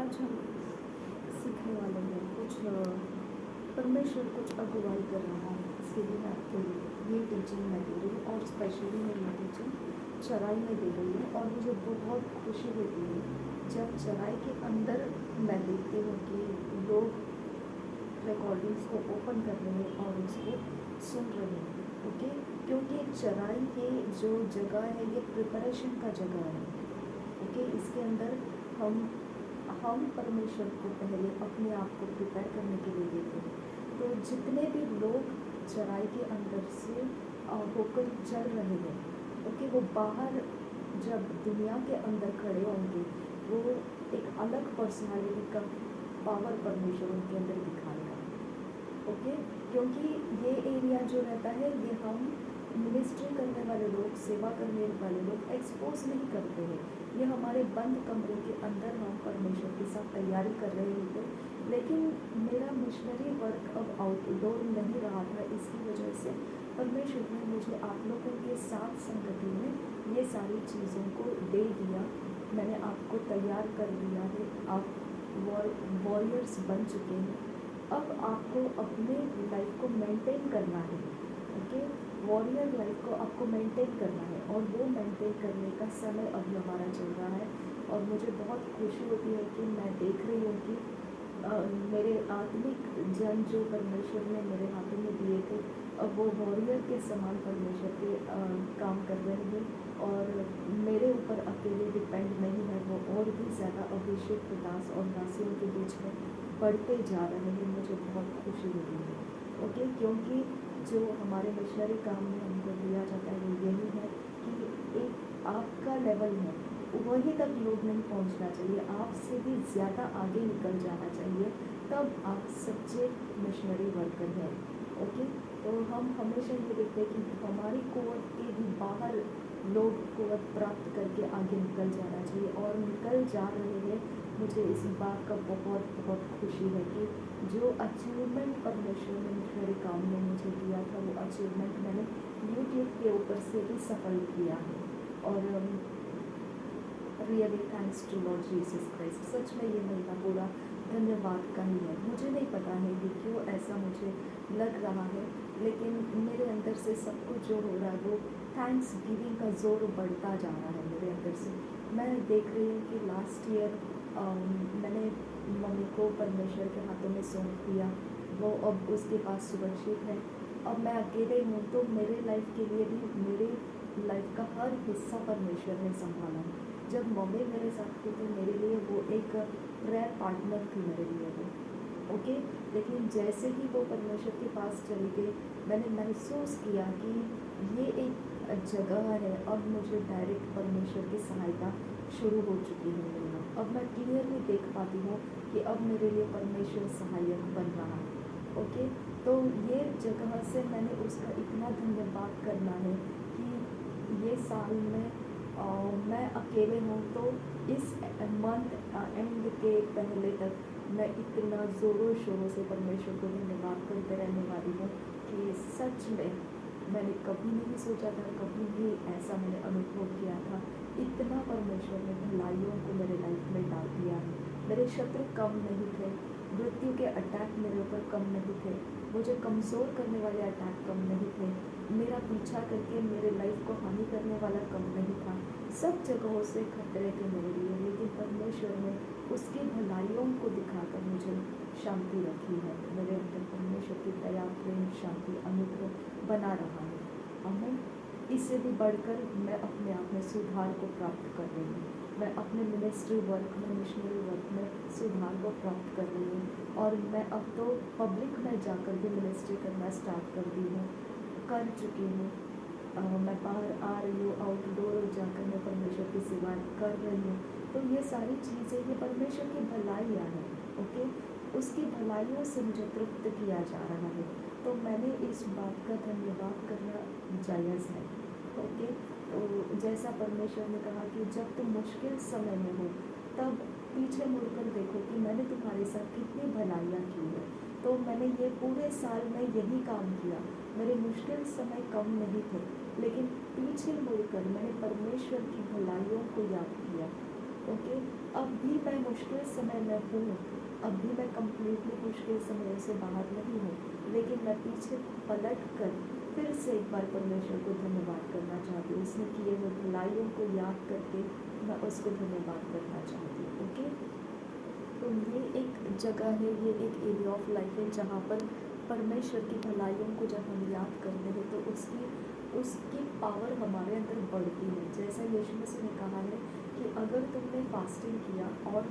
आज हम सीखने वाले हैं कुछ परमेश्वर कुछ अगुवाई कर रहा है, इसके लिए मैं आपको ये टीचिंग मैं दे रही हूँ और स्पेशली मैं ये टीचिंग चराई में दे रही हूँ। और मुझे बहुत खुशी होती है जब चराई के अंदर मैं देखती हूँ कि लोग रिकॉर्डिंग्स को ओपन कर रहे हैं और उसको सुन रहे हैं। ओके, क्योंकि चराई ये जो जगह है ये प्रिपरेशन का जगह है। ओके, इसके अंदर हम परमेश्वर को पहले अपने आप को प्रिपेयर करने के लिए देते हैं। तो जितने भी लोग चराई के अंदर से होकर चल रहे हैं, ओके, वो बाहर जब दुनिया के अंदर खड़े होंगे वो एक अलग पर्सनालिटी का पावर परमेश्वर उनके अंदर दिखाएगा। ओके, क्योंकि ये एरिया जो रहता है ये हम मिनिस्ट्री करने वाले लोग, सेवा करने वाले लोग एक्सपोज नहीं करते हैं। ये हमारे बंद कमरे के अंदर हम परमेश्वर के साथ तैयारी कर रहे होते। लेकिन मेरा मिशनरी वर्क अब आउटडोर नहीं रहा था, इसकी वजह से परमेश्वर ने मुझे आप लोगों के साथ संगति में ये सारी चीज़ों को दे दिया। मैंने आपको तैयार कर दिया है, आप वॉरियर्स बन चुके हैं। अब आपको अपने लाइफ को मेंटेन करना है। ओके, वॉरियर लाइफ को आपको मेंटेन करना है और वो मेंटेन करने का समय अभी हमारा चल रहा है। और मुझे बहुत खुशी होती है कि मैं देख रही हूँ कि मेरे आत्मिक जन जो परमेश्वर ने मेरे हाथों में दिए थे, अब वो वॉरियर के समान परमेश्वर के काम कर रहे हैं और मेरे ऊपर अकेले डिपेंड नहीं है, वो और भी ज़्यादा अभिषेक दास और दासियों के बीच में बढ़ते जा रहे हैं। मुझे बहुत खुशी होती है। ओके, क्योंकि जो हमारे मिशनरी काम में हमको दिया जाता है वो यही है कि एक आपका लेवल है वहीं तक लोग नहीं पहुंचना चाहिए, आपसे भी ज़्यादा आगे निकल जाना चाहिए, तब आप सच्चे मिशनरी वर्कर हैं। ओके, तो हम हमेशा ये देखते हैं कि हमारी कुव्वत के भी बाहर लोग कुव्वत प्राप्त करके आगे निकल जाना चाहिए और निकल जा रहे हैं। मुझे इस बात का बहुत बहुत खुशी है कि जो अचीवमेंट परमेश्वर ने मिशनरी काम में मुझे दिया था वो अचीवमेंट मैंने यूट्यूब के ऊपर से भी सफल किया है। और really thanks to Lord Jesus Christ. सच में ये महीना पूरा धन्यवाद का ही है। मुझे नहीं पता है कि क्यों ऐसा मुझे लग रहा है, लेकिन मेरे अंदर से सब कुछ जो हो रहा है वो थैंक्स गिविंग का जोर बढ़ता जा रहा है मेरे अंदर से। मैं देख रही हूँ कि लास्ट ईयर मैंने मम्मी को परमेश्वर के हाथों में सौंप दिया, वो अब उसके पास सुरक्षित है। अब मैं अकेले हूँ तो मेरे लाइफ के लिए भी मेरे लाइफ का हर हिस्सा परमेश्वर ने संभाला। जब मम्मी मेरे साथ थी तो मेरे लिए वो एक प्रेयर पार्टनर थी मेरे लिए वो। ओके, लेकिन जैसे ही वो परमेश्वर के पास चली गई मैंने महसूस किया कि ये एक जगह है, अब मुझे डायरेक्ट परमेश्वर की सहायता शुरू हो चुकी है मिलना। अब मैं क्लियरली देख पाती हूँ कि अब मेरे लिए परमेश्वर सहायक बन रहा है। ओके, तो ये जगह से मैंने उसका इतना धन्यवाद करना है कि ये साल में मैं अकेले हूँ तो इस मंथ एंड के पहले तक मैं इतना ज़ोरों शोरों से परमेश्वर को धन्यवाद करते रहने वाली हूँ कि सच में मैंने कभी नहीं सोचा था, कभी भी ऐसा मैंने अनुभव किया था। इतना परमेश्वर ने भलाइयों को मेरे लाइफ में डाल दिया है। मेरे शत्रु कम नहीं थे, मृत्यु के अटैक मेरे ऊपर कम नहीं थे, मुझे कमज़ोर करने वाले अटैक कम नहीं थे, मेरा पीछा करके मेरे लाइफ को हानि करने वाला कम नहीं था। सब जगहों से खतरे थे मेरे लिए, लेकिन परमेश्वर ने उसकी भलाइयों को दिखाकर मुझे शांति रखी है। मेरे अंदर परमेश्वर की दया, प्रेम, शांति, अनुग्रह बना रहा है। आमीन। इससे भी बढ़कर मैं अपने आप में सुधार को प्राप्त कर रही हूँ। मैं अपने मिनिस्ट्री वर्क में, मिशनरी वर्क में सुधार को प्राप्त कर रही हूँ और मैं अब तो पब्लिक में जाकर भी मिनिस्ट्री करना स्टार्ट कर चुकी हूँ। मैं बाहर आ रही हूँ, आउटडोर जाकर मैं परमेश्वर की सेवा कर रही हूँ। तो ये सारी चीज़ें ये परमेश्वर की भलाइयाँ हैं। ओके, उसकी भलाइयों से मुझे तृप्त किया जा रहा है, तो मैंने इस बात का धन्यवाद करना जायज़ है। ओके, तो जैसा परमेश्वर ने कहा कि जब तुम मुश्किल समय में हो तब पीछे मुड़कर देखो कि मैंने तुम्हारे साथ कितनी भलाइयाँ की है। तो मैंने ये पूरे साल में यही काम किया। मेरे मुश्किल समय कम नहीं थे, लेकिन पीछे मुड़कर मैंने परमेश्वर की भलाइयों को याद किया। ओके, अब भी मैं मुश्किल समय में हूँ, अब भी मैं कंप्लीटली मुश्किल समय से बाहर नहीं हूँ, लेकिन मैं पीछे पलट कर फिर से एक बार परमेश्वर को धन्यवाद करना चाहती हूँ। उसने किए हुए भलाइयों को याद करके मैं उसको धन्यवाद करना चाहती हूँ। ओके, तो ये एक जगह है, ये एक एरिया ऑफ लाइफ है जहाँ पर परमेश्वर की भलाइयों को जब हम याद करते हैं तो उसकी पावर हमारे अंदर बढ़ती है। जैसा यीशु मसीह ने कहा है कि अगर तुमने फास्टिंग किया और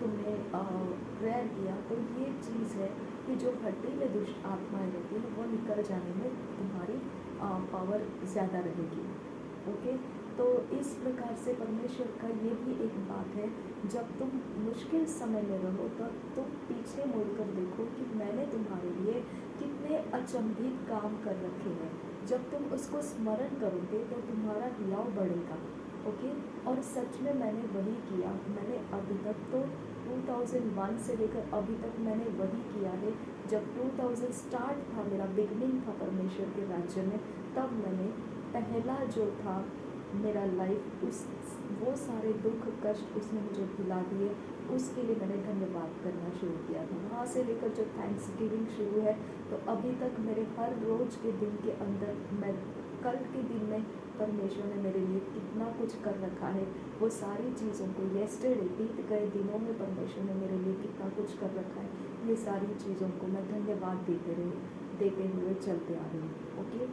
तुमने प्रेयर किया तो ये चीज़ है कि जो हड्डी में दुष्ट आत्माएं रहती हैं वो निकल जाने में तुम्हारी पावर ज़्यादा रहेगी। ओके, तो इस प्रकार से परमेश्वर का ये भी एक बात है, जब तुम मुश्किल समय में रहो तब तुम पीछे मुड़कर देखो कि मैंने तुम्हारे लिए कितने अचंभित काम कर रखे हैं। जब तुम उसको स्मरण करोगे तो तुम्हारा हियाव बढ़ेगा। ओके, और सच में मैंने वही किया। मैंने अभी तक तो 2001 से लेकर अभी तक मैंने वही किया है। जब 2000 स्टार्ट था, मेरा बिगनिंग था परमेश्वर के राज्य में, तब मैंने पहला जो था मेरा लाइफ, उस वो सारे दुख कष्ट उसने मुझे भुला दिए, उसके लिए मैंने धन्यवाद करना शुरू किया था। वहाँ से लेकर जो थैंक्स गिविंग शुरू है, तो अभी तक मेरे हर रोज़ के दिन के अंदर, मैं कल के दिन में परमेश्वर ने मेरे लिए कितना कुछ कर रखा है, वो सारी चीज़ों को, येस्टरडे बीत गए दिनों में परमेश्वर ने मेरे लिए कितना कुछ कर रखा है, ये सारी चीज़ों को मैं धन्यवाद देते हुए चलते आ रही हूँ। ओके,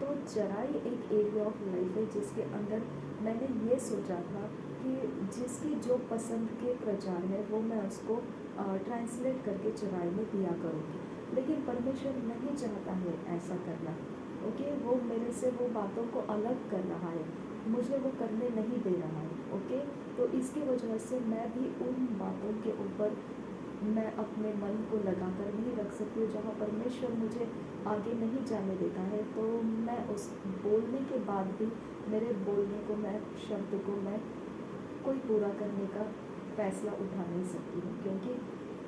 तो चराई एक एरिया ऑफ लाइफ है जिसके अंदर मैंने ये सोचा था कि जिसकी जो पसंद के प्रचार है वो मैं उसको ट्रांसलेट करके चराई में दिया करूँगी, लेकिन परमेश्वर नहीं चाहता है ऐसा करना। ओके, वो मेरे से वो बातों को अलग कर रहा है, मुझे वो करने नहीं दे रहा है। ओके, तो इसकी वजह से मैं भी उन बातों के ऊपर मैं अपने मन को लगा कर नहीं रख सकती हूँ जहाँ परमेश्वर मुझे आगे नहीं जाने देता है। तो मैं उस बोलने के बाद भी मेरे बोलने को, मैं शब्द को मैं कोई पूरा करने का फैसला उठा नहीं सकती हूँ, क्योंकि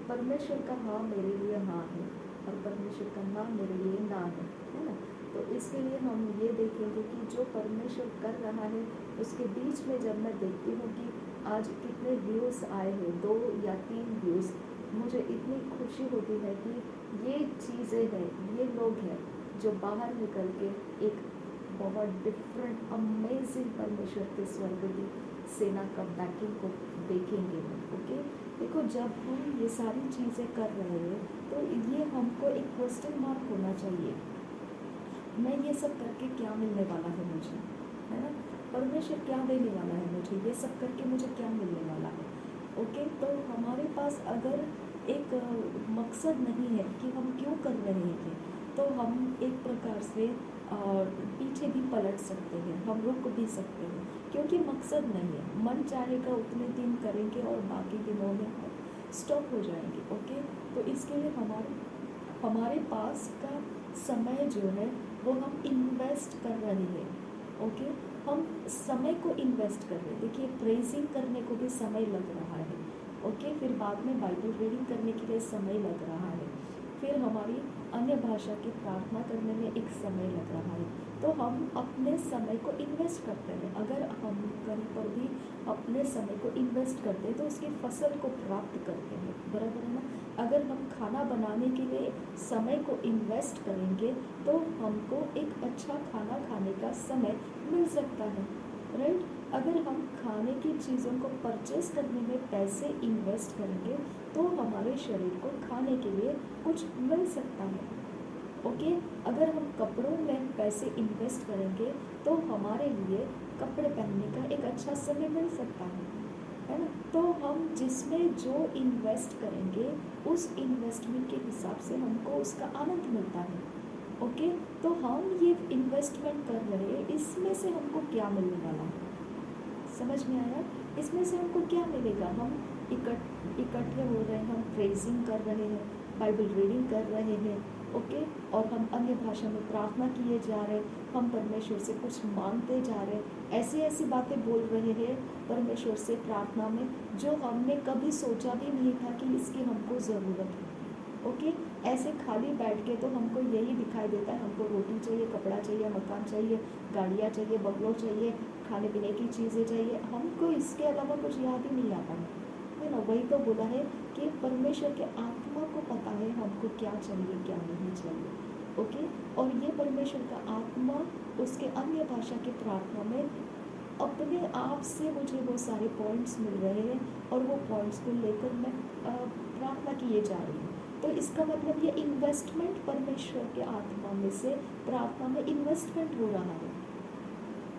परमेश्वर का हाँ मेरे लिए हाँ है और परमेश्वर का ना मेरे लिए ना है ना। तो इसके लिए हम ये देखेंगे कि जो परमेश्वर कर रहा है उसके बीच में जब मैं देखती हूँ कि आज कितने व्यूज़ आए हैं, 2 या 3 व्यूज़, मुझे इतनी खुशी होती है कि ये चीज़ें हैं, ये लोग हैं जो बाहर निकल के एक बहुत डिफरेंट अमेजिंग परमेश्वर के स्वर्ग की सेना का बैकिंग को देखेंगे। ओके, देखो जब हम ये सारी चीज़ें कर रहे हैं तो ये हमको एक क्वेश्चन मार्क होना चाहिए, मैं ये सब करके क्या मिलने वाला है मुझे, है ना। परमेश्वर क्या देने वाला है मुझे, ये सब करके मुझे क्या मिलने वाला है। ओके, तो हमारे पास अगर एक मकसद नहीं है कि हम क्यों कर रहे हैं, तो हम एक प्रकार से पीछे भी पलट सकते हैं, हम रुक भी सकते हैं, क्योंकि मकसद नहीं है। मन चाहेगा उतने दिन करेंगे और बाकी दिनों में स्टॉप हो जाएंगे। ओके, तो इसके लिए हमारे पास का समय जो है वो हम इन्वेस्ट कर रहे हैं। ओके, हम समय को इन्वेस्ट कर रहे हैं। देखिए, प्रेजिंग करने को भी समय लग रहा है। ओके, फिर बाद में बाइबल रीडिंग करने के लिए समय लग रहा है, फिर हमारी अन्य भाषा की प्रार्थना करने में एक समय लग रहा है। तो हम अपने समय को इन्वेस्ट करते हैं। अगर हम कहीं पर भी अपने समय को इन्वेस्ट करते हैं तो उसकी फसल को प्राप्त करते हैं, बराबर है ना। अगर हम खाना बनाने के लिए समय को इन्वेस्ट करेंगे तो हमको एक अच्छा खाना खाने का समय मिल सकता है, राइट। अगर हम खाने की चीज़ों को परचेस करने में पैसे इन्वेस्ट करेंगे तो हमारे शरीर को खाने के लिए कुछ मिल सकता है। ओके, अगर हम कपड़ों में पैसे इन्वेस्ट करेंगे तो हमारे लिए कपड़े पहनने का एक अच्छा समय मिल सकता है ना। तो हम जिसमें जो इन्वेस्ट करेंगे उस इन्वेस्टमेंट के हिसाब से हमको उसका आनंद मिलता है। ओके, तो हम ये इन्वेस्टमेंट कर रहे हैं, इसमें से हमको क्या मिलने वाला है, समझ में आया। इसमें से हमको क्या मिलेगा, हम इकट्ठे हो रहे हैं, हम प्रेजिंग कर रहे हैं, बाइबल रीडिंग कर रहे हैं। ओके, और हम अन्य भाषा में प्रार्थना किए जा रहे हैं, हम परमेश्वर से कुछ मांगते जा रहे हैं, ऐसी ऐसी बातें बोल रहे हैं परमेश्वर से प्रार्थना में जो हमने कभी सोचा भी नहीं था कि इसकी हमको ज़रूरत है। ओके। ऐसे खाली बैठ के तो हमको यही दिखाई देता है, हमको रोटी चाहिए, कपड़ा चाहिए, मकान चाहिए, गाड़ियाँ चाहिए, बंगलो चाहिए, खाने पीने की चीज़ें चाहिए, हमको इसके अलावा कुछ याद ही नहीं आता है ना। वही तो बोला है कि परमेश्वर के आत्मा को पता है हमको क्या चाहिए क्या नहीं चाहिए। ओके। और ये परमेश्वर का आत्मा उसके अन्य भाषा की प्रार्थना में अपने आप से मुझे वो सारे पॉइंट्स मिल रहे हैं और वो पॉइंट्स को लेकर मैं प्रार्थना किए जा रही हूँ। तो इसका मतलब ये इन्वेस्टमेंट परमेश्वर के आत्मा में से प्रार्थना में इन्वेस्टमेंट हो रहा है।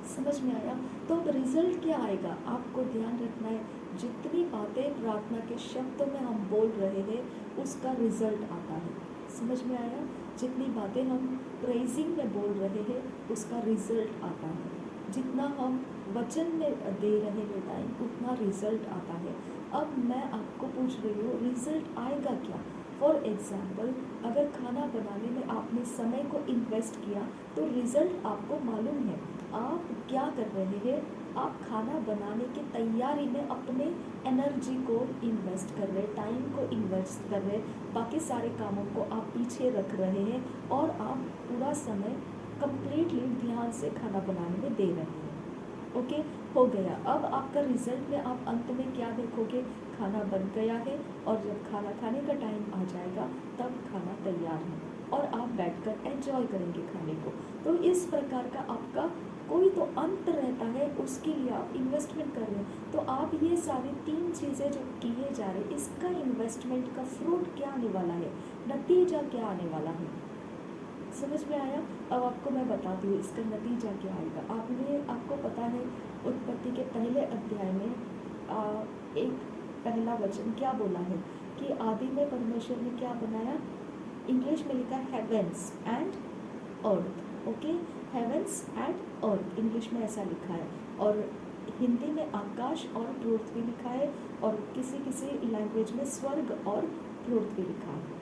समझ में आया? तो अब रिजल्ट क्या आएगा आपको ध्यान रखना है। जितनी बातें प्रार्थना के शब्दों में हम बोल रहे हैं उसका रिजल्ट आता है। समझ में आया? जितनी बातें हम प्रेजिंग में बोल रहे हैं उसका रिजल्ट आता है। जितना हम वचन में दे रहे हैं टाइम उतना रिजल्ट आता है। अब मैं आपको पूछ रही हूँ रिजल्ट आएगा क्या? फॉर एग्ज़ाम्पल अगर खाना बनाने में आपने समय को इन्वेस्ट किया तो रिजल्ट आपको मालूम है। आप क्या कर रहे हैं? आप खाना बनाने की तैयारी में अपने एनर्जी को इन्वेस्ट कर रहे, टाइम को इन्वेस्ट कर रहे, बाकी सारे कामों को आप पीछे रख रहे हैं और आप पूरा समय कंप्लीटली ध्यान से खाना बनाने में दे रहे हैं। ओके, हो गया। अब आपका रिजल्ट में आप अंत में क्या देखोगे? खाना बन गया है और जब खाना खाने का टाइम आ जाएगा तब खाना तैयार है और आप बैठकर एंजॉय करेंगे खाने को। तो इस प्रकार का आपका कोई तो अंत रहता है, उसके लिए आप इन्वेस्टमेंट कर रहे हैं। तो आप ये सारी 3 चीज़ें जो किए जा रहे हैं इसका इन्वेस्टमेंट का फ्रूट क्या आने वाला है, नतीजा क्या आने वाला है? समझ में आया? अब आपको मैं बताती हूँ इसका नतीजा क्या आएगा। आपको पता है उत्पत्ति के पहले अध्याय में एक पहला वचन क्या बोला है कि आदि में परमेश्वर ने क्या बनाया? इंग्लिश में लिखा है heaven's and earth. Okay, heaven's and earth English में ऐसा लिखा है और हिंदी में आकाश और पृथ्वी लिखा है और किसी किसी लैंग्वेज में स्वर्ग और पृथ्वी लिखा है।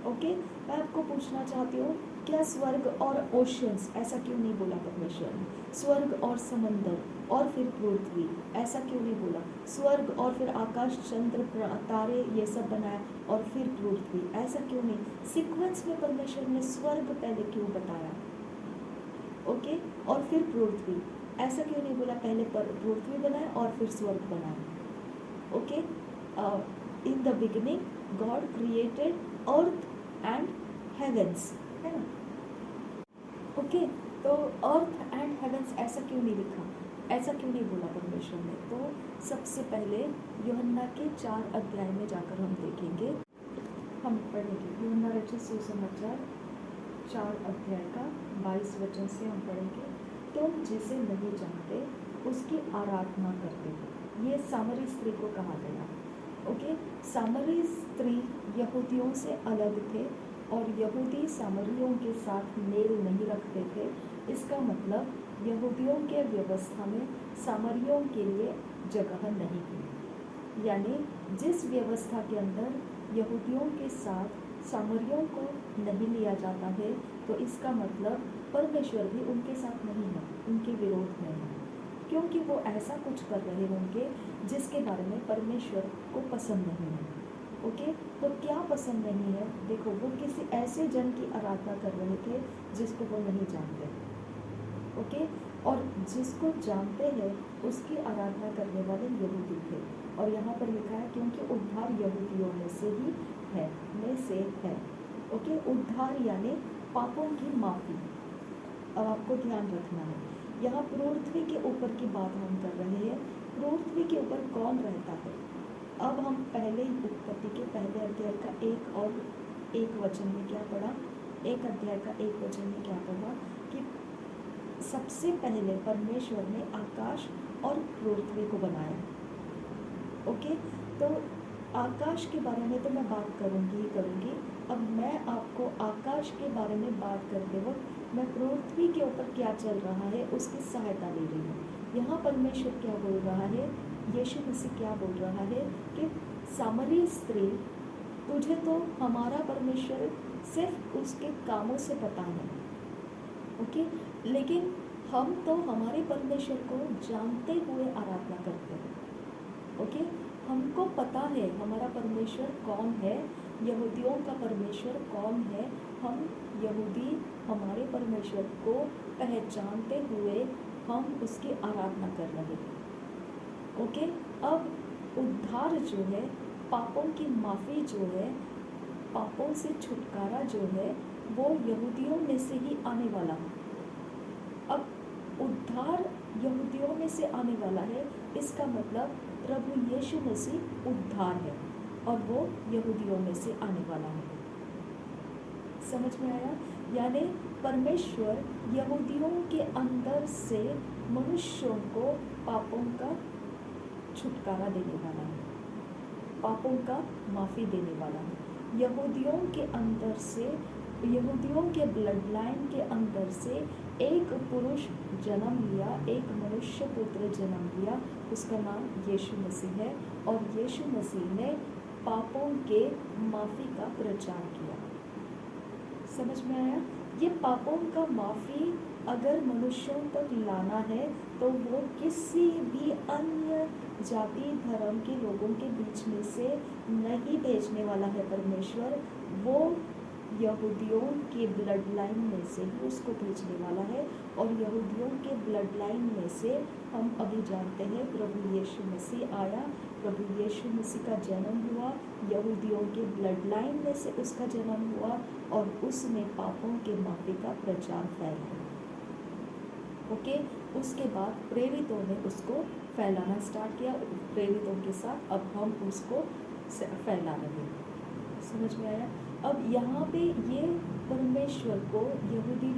ओके, मैं आपको पूछना चाहती हूँ क्या स्वर्ग और ओशंस ऐसा क्यों नहीं बोला परमेश्वर ने? स्वर्ग और समंदर और फिर पृथ्वी ऐसा क्यों नहीं बोला? स्वर्ग और फिर आकाश, चंद्र, तारे ये सब बनाया और फिर पृथ्वी ऐसा क्यों नहीं? सीक्वेंस में परमेश्वर ने स्वर्ग पहले क्यों बताया? ओके, और फिर पृथ्वी ऐसा क्यों नहीं बोला? पहले पृथ्वी बनाया और फिर स्वर्ग बनाया। Okay, in the beginning God created earth and heavens, है ना? ओके, तो अर्थ एंड हेवेंस ऐसा क्यों नहीं लिखा? ऐसा क्यों नहीं बोला परमेश्वर ने? तो सबसे पहले यूहन्ना के 4 अध्याय में जाकर हम देखेंगे, हम पढ़ेंगे यूहन्ना रचित सुसमाचार 4 अध्याय का 22 वचन से हम पढ़ेंगे। तुम जिसे नहीं जानते उसकी आराधना करते हो। ये सामरी स्त्री को कहा गया। ओके, सामरी स्त्री यहूदियों से अलग थे और यहूदी सामरियों के साथ मेल नहीं रखते थे। इसका मतलब यहूदियों के व्यवस्था में सामरियों के लिए जगह नहीं थी। यानी जिस व्यवस्था के अंदर यहूदियों के साथ सामरियों को नहीं लिया जाता है तो इसका मतलब परमेश्वर भी उनके साथ नहीं है, उनके विरोध में है, क्योंकि वो ऐसा कुछ कर रहे होंगे जिसके बारे में परमेश्वर को पसंद नहीं है। ओके, तो क्या पसंद नहीं है? देखो, वो किसी ऐसे जन की आराधना कर रहे थे जिसको वो नहीं जानते। ओके, और जिसको जानते हैं उसकी आराधना करने वाले यहूदी थे। और यहाँ पर लिखा है क्योंकि उद्धार यहूदियों में से ही है, में से है। ओके, उद्धार यानी पापों की माफ़ी। अब आपको ध्यान रखना है, यहाँ पृथ्वी के ऊपर की बात हम कर रहे हैं। पृथ्वी के ऊपर कौन रहता है? अब हम पहले ही उत्पत्ति के पहले अध्याय का 1 और 1 वचन में क्या पढ़ा? 1 अध्याय का 1 वचन में क्या पढ़ा कि सबसे पहले परमेश्वर ने आकाश और पृथ्वी को बनाया। ओके, तो आकाश के बारे में तो मैं बात करूँगी ही करूँगी। अब मैं आपको आकाश के बारे में बात करते वक्त मैं पृथ्वी के ऊपर क्या चल रहा है उसकी सहायता ले रही हूँ। यहाँ परमेश्वर क्या बोल रहा है, यीशु मसीह क्या बोल रहा है कि सामरी स्त्री, तुझे तो हमारा परमेश्वर सिर्फ उसके कामों से पता है। ओके, लेकिन हम तो हमारे परमेश्वर को जानते हुए आराधना करते हैं। ओके, हमको पता है हमारा परमेश्वर कौन है यहूदियों का परमेश्वर कौन है, हम यहूदी हमारे परमेश्वर को पहचानते हुए हम उसकी आराधना कर रहे हैं। ओके, अब उद्धार जो है, पापों की माफ़ी जो है, पापों से छुटकारा जो है, वो यहूदियों में से ही आने वाला है। अब उद्धार यहूदियों में से आने वाला है, इसका मतलब प्रभु यीशु मसीह उद्धार है और वो यहूदियों में से आने वाला है। समझ में आया? यानी परमेश्वर यहूदियों के अंदर से मनुष्यों को पापों का छुटकारा देने वाला है, पापों का माफ़ी देने वाला है। यहूदियों के अंदर से, यहूदियों के ब्लड लाइन के अंदर से एक पुरुष जन्म लिया, एक मनुष्य पुत्र जन्म लिया, उसका नाम यीशु मसीह है। और यीशु मसीह ने पापों के माफ़ी का प्रचार किया। समझ में आया? ये पापों का माफ़ी अगर मनुष्यों तक लाना है तो वो किसी भी अन्य जाति धर्म के लोगों के बीच में से नहीं भेजने वाला है परमेश्वर, वो यहूदियों के ब्लड लाइन में से ही उसको भेजने वाला है। और यहूदियों के ब्लड लाइन में से हम अभी जानते हैं प्रभु यीशु मसीह आया, प्रभु यीशु मसीह का जन्म हुआ, यहूदियों के ब्लड लाइन में से उसका जन्म हुआ और उसने पापों के माफ़ी का प्रचार फैलाया। ओके, उसके बाद प्रेरितों ने उसको फैलाना स्टार्ट किया, प्रेरितों के साथ अब हम उसको फैला रहे हैं। समझ में आया? अब यहाँ पे ये परमेश्वर को यहूदी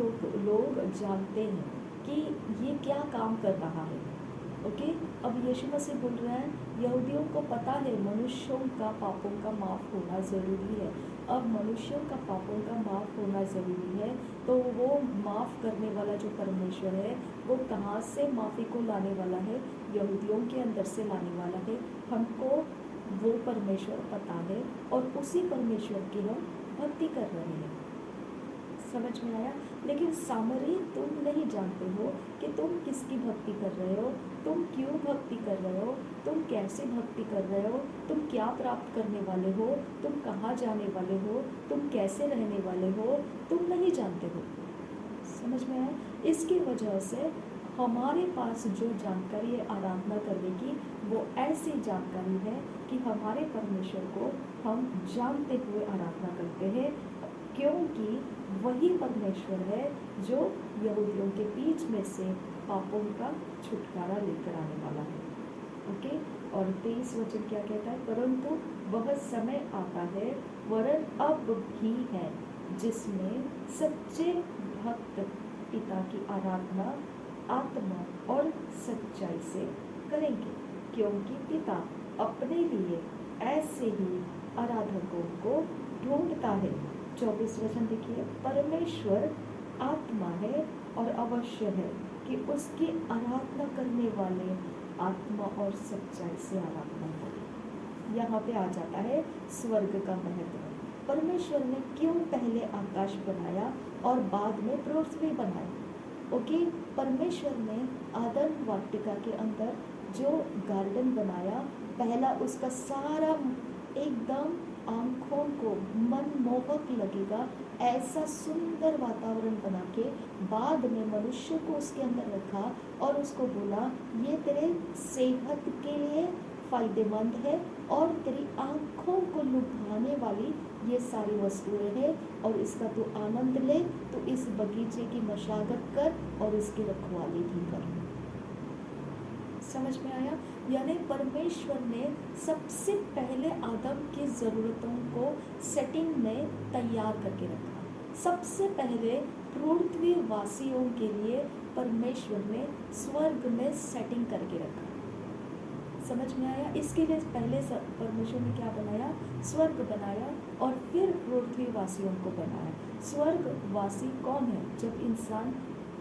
लोग जानते हैं कि ये क्या काम कर रहा है। ओके, अब यीशु मसीह बोल रहा है, यहूदियों को पता है मनुष्यों का पापों का माफ़ होना ज़रूरी है। अब मनुष्यों का पापों का माफ़ होना ज़रूरी है, तो वो माफ़ करने वाला जो परमेश्वर है वो कहाँ से माफ़ी को लाने वाला है? यहूदियों के अंदर से लाने वाला है। हमको वो परमेश्वर पता है और उसी परमेश्वर की हम भक्ति कर रहे हैं। समझ में आया? लेकिन सामरी तुम नहीं जानते हो कि तुम किसकी भक्ति कर रहे हो, तुम क्यों भक्ति कर रहे हो, तुम कैसे भक्ति कर रहे हो, तुम क्या प्राप्त करने वाले हो, तुम कहाँ जाने वाले हो, तुम कैसे रहने वाले हो, तुम नहीं जानते हो। समझ में आया? इसकी वजह से हमारे पास जो जानकारी है आराधना करने की, वो ऐसी जानकारी है कि हमारे परमेश्वर को हम जानते हुए आराधना करते हैं, क्योंकि वही परमेश्वर है जो यहूदियों के बीच में से पापों का छुटकारा लेकर आने वाला है। ओके, और 23 वचन क्या कहता है? परंतु वह समय आता है, वरन अब भी है, जिसमें सच्चे भक्त पिता की आराधना आत्मा और सच्चाई से करेंगे, क्योंकि पिता अपने लिए ऐसे ही आराधकों को ढूंढता है। 24 वचन देखिए, परमेश्वर आत्मा है और अवश्य है कि उसकी आराधना करने वाले आत्मा और सच्चाई से आराधना करें। यहाँ पे आ जाता है स्वर्ग का महत्व। परमेश्वर ने क्यों पहले आकाश बनाया और बाद में पृथ्वी बनाई? ओके, परमेश्वर ने आदम वाटिका के अंदर जो गार्डन बनाया, पहला उसका सारा एकदम आँखों को मनमोहक लगेगा ऐसा सुंदर वातावरण बना के बाद में मनुष्य को उसके अंदर रखा और उसको बोला, ये तेरे सेहत के लिए फ़ायदेमंद है और तेरी आँखों को लुभाने वाली ये सारी वस्तुएं हैं और इसका तू आनंद ले, तो इस बगीचे की मशागत कर और इसकी रखवाली भी कर। समझ में आया? यानी परमेश्वर ने सबसे पहले आदम की ज़रूरतों को सेटिंग में तैयार करके रखा। सबसे पहले पृथ्वी वासियों के लिए परमेश्वर ने स्वर्ग में सेटिंग करके रखा। समझ में आया? इसके लिए पहले परमेश्वर ने क्या बनाया? स्वर्ग बनाया और फिर पृथ्वी वासियों को बनाया। स्वर्गवासी कौन है? जब इंसान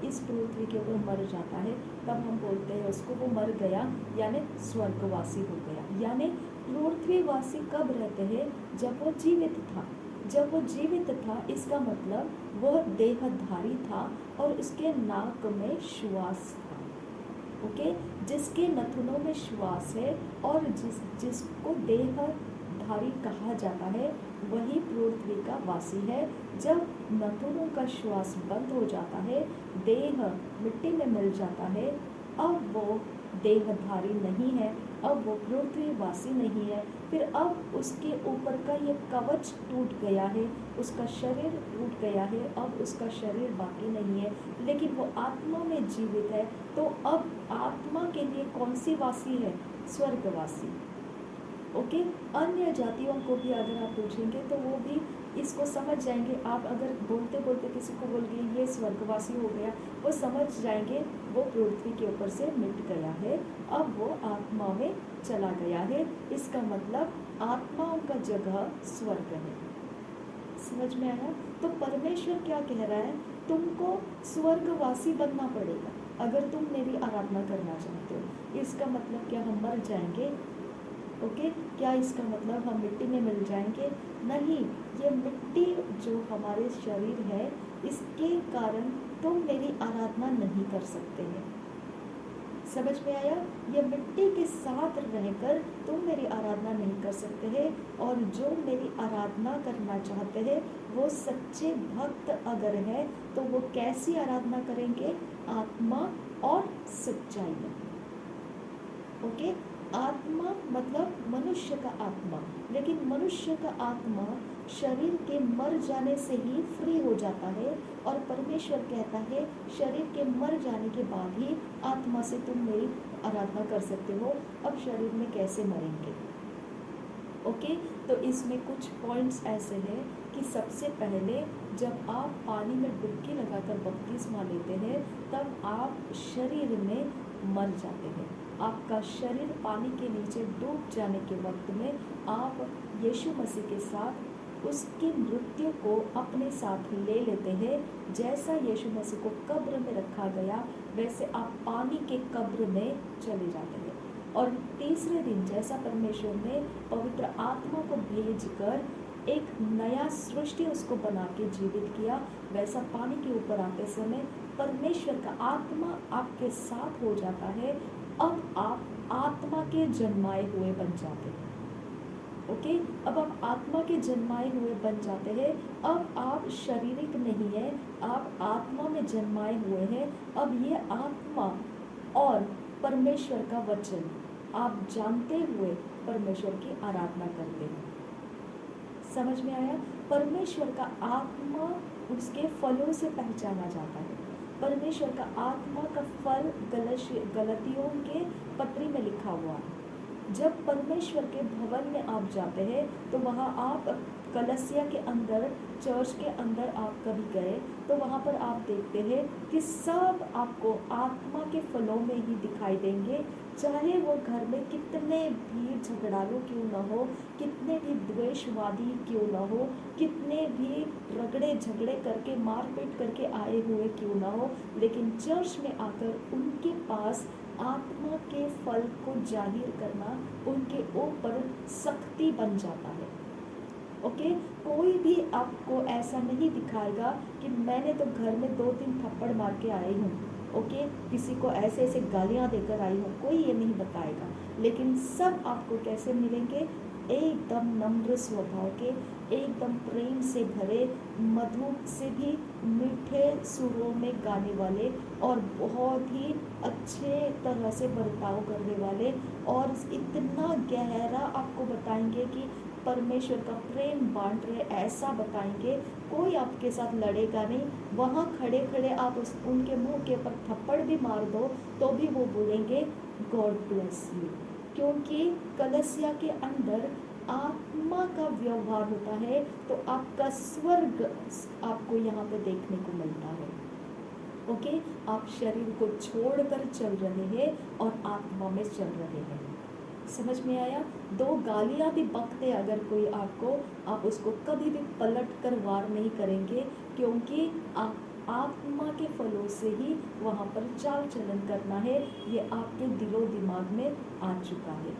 इस पृथ्वी के ऊपर मर जाता है तब हम बोलते हैं उसको वो मर गया, यानी स्वर्गवासी हो गया। यानी पृथ्वीवासी कब रहते हैं? जब वो जीवित था। जब वो जीवित था इसका मतलब वह देहधारी था और उसके नाक में श्वास था। ओके, जिसके नथुनों में श्वास है और जिसको देहधारी देहधारी कहा जाता है वही पृथ्वी का वासी है। जब नथुनों का श्वास बंद हो जाता है, देह मिट्टी में मिल जाता है, अब वो देहधारी नहीं है, अब वो पृथ्वीवासी नहीं है। फिर अब उसके ऊपर का ये कवच टूट गया है, उसका शरीर टूट गया है, अब उसका शरीर बाकी नहीं है, लेकिन वो आत्मा में जीवित है। तो अब आत्मा के लिए कौन सी वासी है? स्वर्गवासी। ओके, अन्य जातियों को भी अगर आप पूछेंगे तो वो भी इसको समझ जाएंगे। आप अगर बोलते बोलते किसी को बोलिए ये स्वर्गवासी हो गया, वो समझ जाएंगे वो पृथ्वी के ऊपर से मिट गया है, अब वो आत्मा में चला गया है। इसका मतलब आत्माओं का जगह स्वर्ग है। समझ में आया? तो परमेश्वर क्या कह रहा है? तुमको स्वर्गवासी बनना पड़ेगा अगर तुम मेरी आराधना करना चाहते हो। इसका मतलब क्या हम मर जाएंगे? ओके, क्या इसका मतलब हम मिट्टी में मिल जाएंगे? नहीं, ये मिट्टी जो हमारे शरीर है, इसके कारण तुम मेरी आराधना नहीं कर सकते हैं। समझ में आया? ये मिट्टी के साथ रहकर तुम मेरी आराधना नहीं कर सकते हैं। और जो मेरी आराधना करना चाहते हैं वो सच्चे भक्त अगर है तो वो कैसी आराधना करेंगे? आत्मा और सच्चाई में। ओके, आत्मा मतलब मनुष्य का आत्मा, लेकिन मनुष्य का आत्मा शरीर के मर जाने से ही फ्री हो जाता है। और परमेश्वर कहता है शरीर के मर जाने के बाद ही आत्मा से तुम मेरी आराधना कर सकते हो। अब शरीर में कैसे मरेंगे? ओके, तो इसमें कुछ पॉइंट्स ऐसे हैं कि सबसे पहले जब आप पानी में डुबकी लगाकर बपतिस्मा लेते हैं तब आप शरीर में मर जाते हैं। आपका शरीर पानी के नीचे डूब जाने के वक्त में आप यीशु मसीह के साथ उसकी मृत्यु को अपने साथ ले लेते हैं। जैसा यीशु मसीह को कब्र में रखा गया वैसे आप पानी के कब्र में चले जाते हैं। और तीसरे दिन जैसा परमेश्वर ने पवित्र आत्मा को भेजकर एक नया सृष्टि उसको बना के जीवित किया, वैसा पानी के ऊपर आते समय परमेश्वर का आत्मा आपके साथ हो जाता है। अब आप आत्मा के जन्माए हुए बन जाते हैं। ओके, अब आप आत्मा के जन्माए हुए बन जाते हैं। अब आप शारीरिक नहीं है, आप आत्मा में जन्माए हुए हैं। अब ये आत्मा और परमेश्वर का वचन आप जानते हुए परमेश्वर की आराधना करते हैं। समझ में आया? परमेश्वर का आत्मा उसके फलों से पहचाना जाता है। परमेश्वर का आत्मा का फल गलतियों के पत्री में लिखा हुआ है। जब परमेश्वर के भवन में आप जाते हैं तो वहाँ आप कलसिया के अंदर, चर्च के अंदर आप कभी गए तो वहाँ पर आप देखते हैं कि सब आपको आत्मा के फलों में ही दिखाई देंगे। चाहे वो घर में कितने भी झगड़ालू क्यों ना हो, कितने भी द्वेषवादी क्यों ना हो, कितने भी रगड़े झगड़े करके मारपीट करके आए हुए क्यों ना हो, लेकिन चर्च में आकर उनके पास आत्मा के फल को जाहिर करना उनके ऊपर सख्ती बन जाता है। ओके, कोई भी आपको ऐसा नहीं दिखाएगा कि मैंने तो घर में 2-3 थप्पड़ मार के आई हूँ, ओके, किसी को ऐसे ऐसे गालियाँ देकर आई हूँ, कोई ये नहीं बताएगा। लेकिन सब आपको कैसे मिलेंगे? एकदम नम्र स्वभाव के, एकदम प्रेम से भरे, मधु से भी मीठे सुरों में गाने वाले और बहुत ही अच्छे तरह से बर्ताव करने वाले, और इतना गहरा आपको बताएंगे कि परमेश्वर का प्रेम बांट रहे, ऐसा बताएंगे। कोई आपके साथ लड़ेगा नहीं, वहाँ खड़े खड़े आप उनके मुंह के ऊपर थप्पड़ भी मार दो तो भी वो बोलेंगे गॉड ब्लेस यू, क्योंकि कलसिया के अंदर आत्मा का व्यवहार होता है। तो आपका स्वर्ग आपको यहाँ पे देखने को मिलता है। ओके, आप शरीर को छोड़कर चल रहे हैं और आत्मा में चल रहे हैं। समझ में आया? 2 गालियाँ भी बकते अगर कोई आपको, आप उसको कभी भी पलट कर वार नहीं करेंगे, क्योंकि आप आत्मा के फलों से ही वहाँ पर चाल चलन करना है। ये आपके दिलो दिमाग में आ चुका है।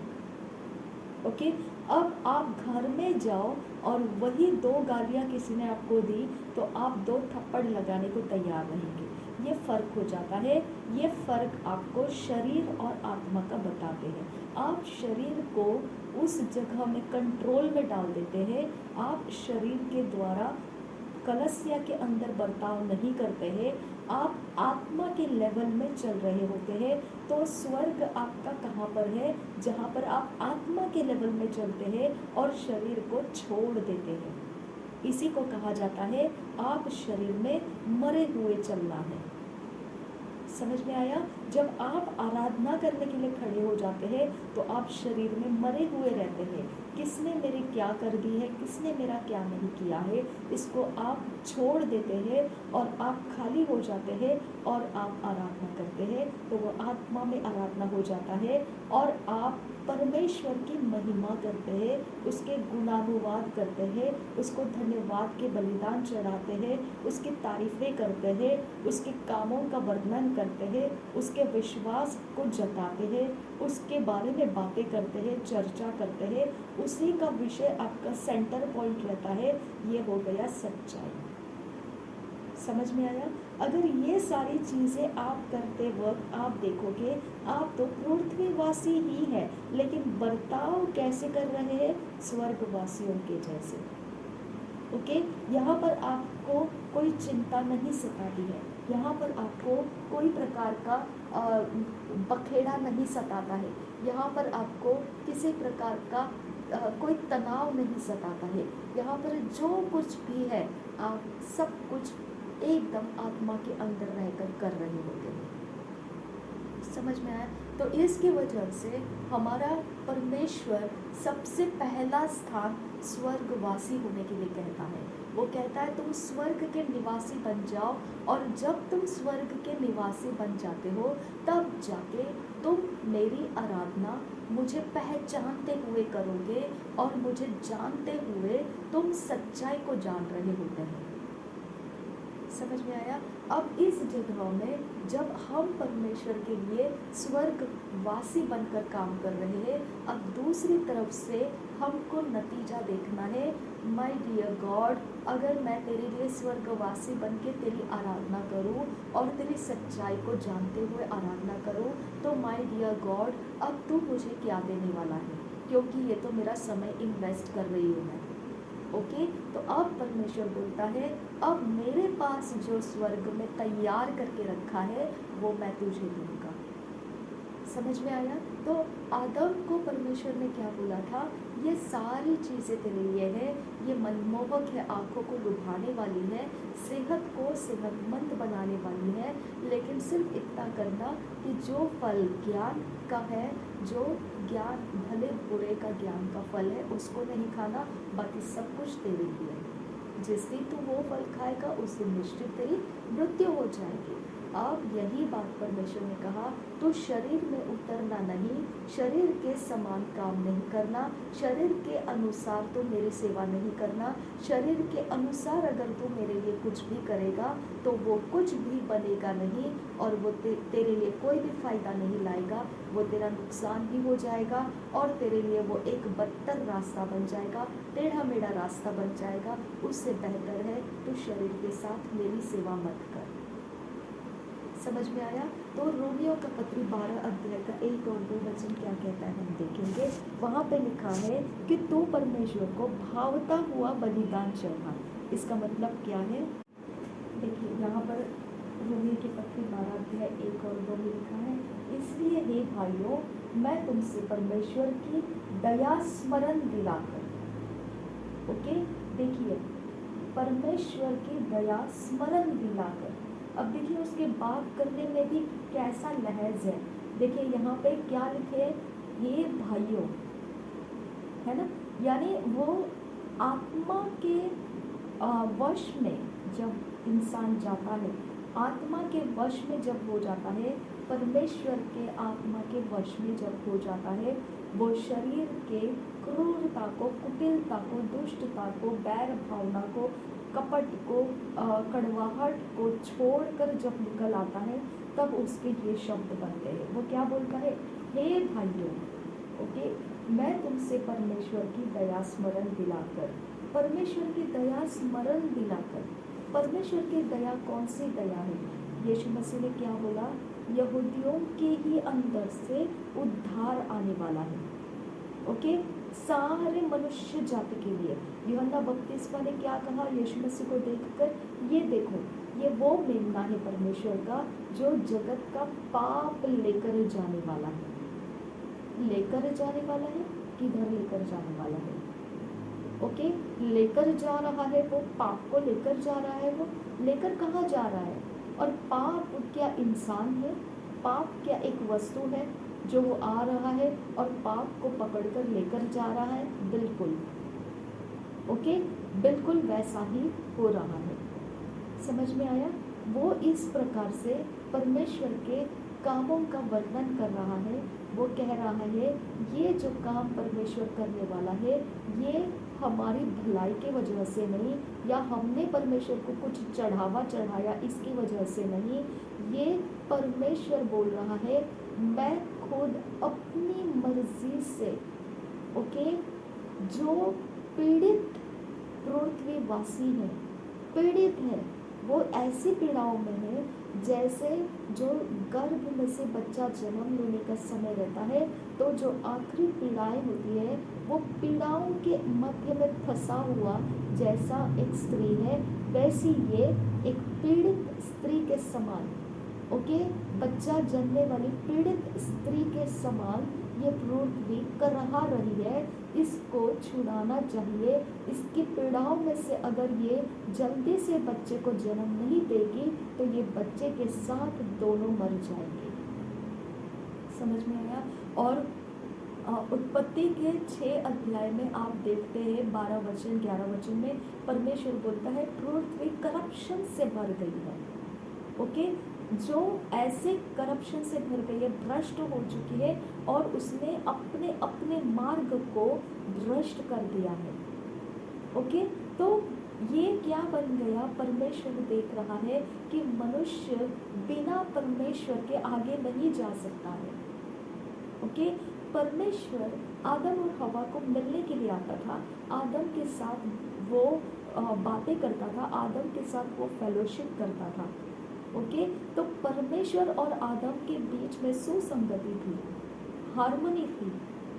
ओके, अब आप घर में जाओ और वही 2 गालियाँ किसी ने आपको दी तो आप 2 थप्पड़ लगाने को तैयार रहेंगे। ये फ़र्क हो जाता है। ये फ़र्क आपको शरीर और आत्मा का बताते हैं। आप शरीर को उस जगह में कंट्रोल में डाल देते हैं। आप शरीर के द्वारा कलस्या के अंदर बर्ताव नहीं करते हैं, आप आत्मा के लेवल में चल रहे होते हैं। तो स्वर्ग आपका कहाँ पर है? जहाँ पर आप आत्मा के लेवल में चलते हैं और शरीर को छोड़ देते हैं। इसी को कहा जाता है आप शरीर में मरे हुए चलना है। समझ में आया? जब आप आराधना करने के लिए खड़े हो जाते हैं तो आप शरीर में मरे हुए रहते हैं। किसने मेरी क्या कर दी है, किसने मेरा क्या नहीं किया है, इसको आप छोड़ देते हैं और आप खाली हो जाते हैं और आप आराधना करते हैं। तो वो आत्मा में आराधना हो जाता है और आप परमेश्वर की महिमा करते हैं, उसके गुणानुवाद करते हैं, उसको धन्यवाद के बलिदान चढ़ाते हैं, उसकी तारीफ़ें करते हैं, उसके कामों का वर्णन करते हैं, उसके विश्वास को जताते हैं, उसके बारे में बातें करते हैं, चर्चा करते हैं। उसी का विषय आपका सेंटर पॉइंट रहता है। ये हो गया सच्चाई। समझ में आया? अगर ये सारी चीज़ें आप करते वक्त आप देखोगे, आप तो पृथ्वीवासी ही है, लेकिन बर्ताव कैसे कर रहे हैं? स्वर्गवासियों के जैसे। ओके, यहाँ पर आपको कोई चिंता नहीं सताती है, यहाँ पर आपको कोई प्रकार का बखेड़ा नहीं सताता है, यहाँ पर आपको किसी प्रकार का कोई तनाव नहीं सताता है। यहाँ पर जो कुछ भी है आप सब कुछ एकदम आत्मा के अंदर रहकर कर रहे होते हैं। समझ में आया? तो इसकी वजह से हमारा परमेश्वर सबसे पहला स्थान स्वर्गवासी होने के लिए कहता है। वो कहता है तुम स्वर्ग के निवासी बन जाओ, और जब तुम स्वर्ग के निवासी बन जाते हो तब जाके तुम मेरी आराधना मुझे पहचानते हुए करोगे, और मुझे जानते हुए तुम सच्चाई को जान रहे होते हैं। समझ में आया? अब इस जगह में जब हम परमेश्वर के लिए स्वर्गवासी बनकर काम कर रहे हैं, अब दूसरी तरफ से हमको नतीजा देखना है। माय डियर गॉड, अगर मैं तेरे लिए स्वर्गवासी बन के तेरी आराधना करूं और तेरी सच्चाई को जानते हुए आराधना करूं, तो माय डियर गॉड अब तू मुझे क्या देने वाला है? क्योंकि ये तो मेरा समय इन्वेस्ट कर रही हूँ मैं। ओके, तो अब परमेश्वर बोलता है अब मेरे पास जो स्वर्ग में तैयार करके रखा है वो मैं तुझे दूंगा। समझ में आया? तो आदम को परमेश्वर ने क्या बोला था? ये सारी चीज़ें तेरे लिए है, ये मनमोहक है, आँखों को लुभाने वाली है, सेहत को सेहतमंद बनाने वाली है, लेकिन सिर्फ इतना करना कि जो फल ज्ञान का है, जो ज्ञान भले बुरे का ज्ञान का फल है, उसको नहीं खाना, बाकी सब कुछ तेरे लिए है। जिस दिन तू वो फल खाएगा उस दिन निश्चित तेरी मृत्यु हो जाएगी। अब यही बात परमेश्वर ने कहा, तो शरीर में उतरना नहीं, शरीर के समान काम नहीं करना, शरीर के अनुसार तो मेरी सेवा नहीं करना, शरीर के अनुसार अगर तू मेरे लिए कुछ भी करेगा तो वो कुछ भी बनेगा नहीं, और वो तेरे लिए कोई भी फ़ायदा नहीं लाएगा, वो तेरा नुकसान ही हो जाएगा, और तेरे लिए वो एक बदतर रास्ता बन जाएगा, टेढ़ा मेढ़ा रास्ता बन जाएगा। उससे बेहतर है तो शरीर के साथ मेरी सेवा मत कर। समझ में आया? तो रोमियो का पत्री 12 अध्याय का 1 और 2 वचन क्या कहता है हम देखेंगे। वहाँ पे लिखा है कि तू परमेश्वर को भावता हुआ बलिदान चढ़ा। इसका मतलब क्या है? देखिए यहाँ पर रोमियो की पत्री 12 अध्याय 1 और 2 में लिखा है, इसलिए हे भाइयों मैं तुमसे परमेश्वर की दया स्मरण दिलाकर, ओके देखिए परमेश्वर की दया स्मरण दिलाकर। अब देखिए उसके बात करने में भी कैसा लहज है। देखिए यहाँ पे क्या लिखे, ये भाइयों, है ना, यानी वो आत्मा के वश में जब इंसान जाता है, आत्मा के वश में जब हो जाता है, परमेश्वर के आत्मा के वश में जब हो जाता है, वो शरीर के क्रूरता को, कुटिलता को, दुष्टता को, बैर भावना को, कपट को, कड़वाहट को छोड़कर जब निकल आता है, तब उसके ये शब्द बनते हैं। वो क्या बोलता है? हे भाइयों, ओके, मैं तुमसे परमेश्वर की दया स्मरण दिलाकर, परमेश्वर की दया स्मरण दिलाकर। परमेश्वर की दया कौन सी दया है? यीशु मसीह ने क्या बोला? यहूदियों के ही अंदर से उद्धार आने वाला है। ओके, सारे मनुष्य जाति के लिए। यूहन्ना बपतिस्मा ने क्या कहा यीशु मसीह को देखकर? ये देखो, ये वो मेमना है परमेश्वर का जो जगत का पाप लेकर जाने वाला है। लेकर जाने वाला है, किधर लेकर जाने वाला है? ओके, लेकर जा रहा है, वो पाप को लेकर जा रहा है। वो लेकर कहाँ जा रहा है? और पाप क्या इंसान है? पाप क्या एक वस्तु है जो वो आ रहा है और पाप को पकड़कर लेकर जा रहा है? बिल्कुल। ओके, बिल्कुल वैसा ही हो रहा है। समझ में आया? वो इस प्रकार से परमेश्वर के कामों का वर्णन कर रहा है। वो कह रहा है ये जो काम परमेश्वर करने वाला है, ये हमारी भलाई के वजह से नहीं, या हमने परमेश्वर को कुछ चढ़ाया इसकी वजह से नहीं। ये परमेश्वर बोल रहा है, मैं खुद अपनी मर्जी से, ओके, जो पीड़ित पृथ्वीवासी है, पीड़ित है, वो ऐसी पीड़ाओं में है जैसे जो गर्भ में से बच्चा जन्म लेने का समय रहता है, तो जो आखिरी पीड़ाएं होती है, वो पीड़ाओं के मध्य में फंसा हुआ जैसा एक स्त्री है, वैसी ये एक पीड़ित स्त्री के समान, ओके, बच्चा जन्मने वाली पीड़ित स्त्री के समान ये पृथ्वी कर रही है। इसको छुड़ाना चाहिए। इसकी पीड़ाओं में से अगर ये जल्दी से बच्चे को जन्म नहीं देगी तो ये बच्चे के साथ दोनों मर जाएंगे। समझ में आया? और उत्पत्ति के 6 अध्याय में आप देखते हैं 12 वचन 11 वचन में परमेश्वर बोलता है पृथ्वी करप्शन से भर गई है। ओके, जो ऐसे करप्शन से भर गई है, भ्रष्ट हो चुकी है और उसने अपने अपने मार्ग को भ्रष्ट कर दिया है। ओके, तो ये क्या बन गया? परमेश्वर देख रहा है कि मनुष्य बिना परमेश्वर के आगे नहीं जा सकता है। ओके, परमेश्वर आदम और हवा को मिलने के लिए आता था, आदम के साथ वो बातें करता था, आदम के साथ वो फेलोशिप करता था। ओके, तो परमेश्वर और आदम के बीच में सुसंगति थी, हार्मनी थी।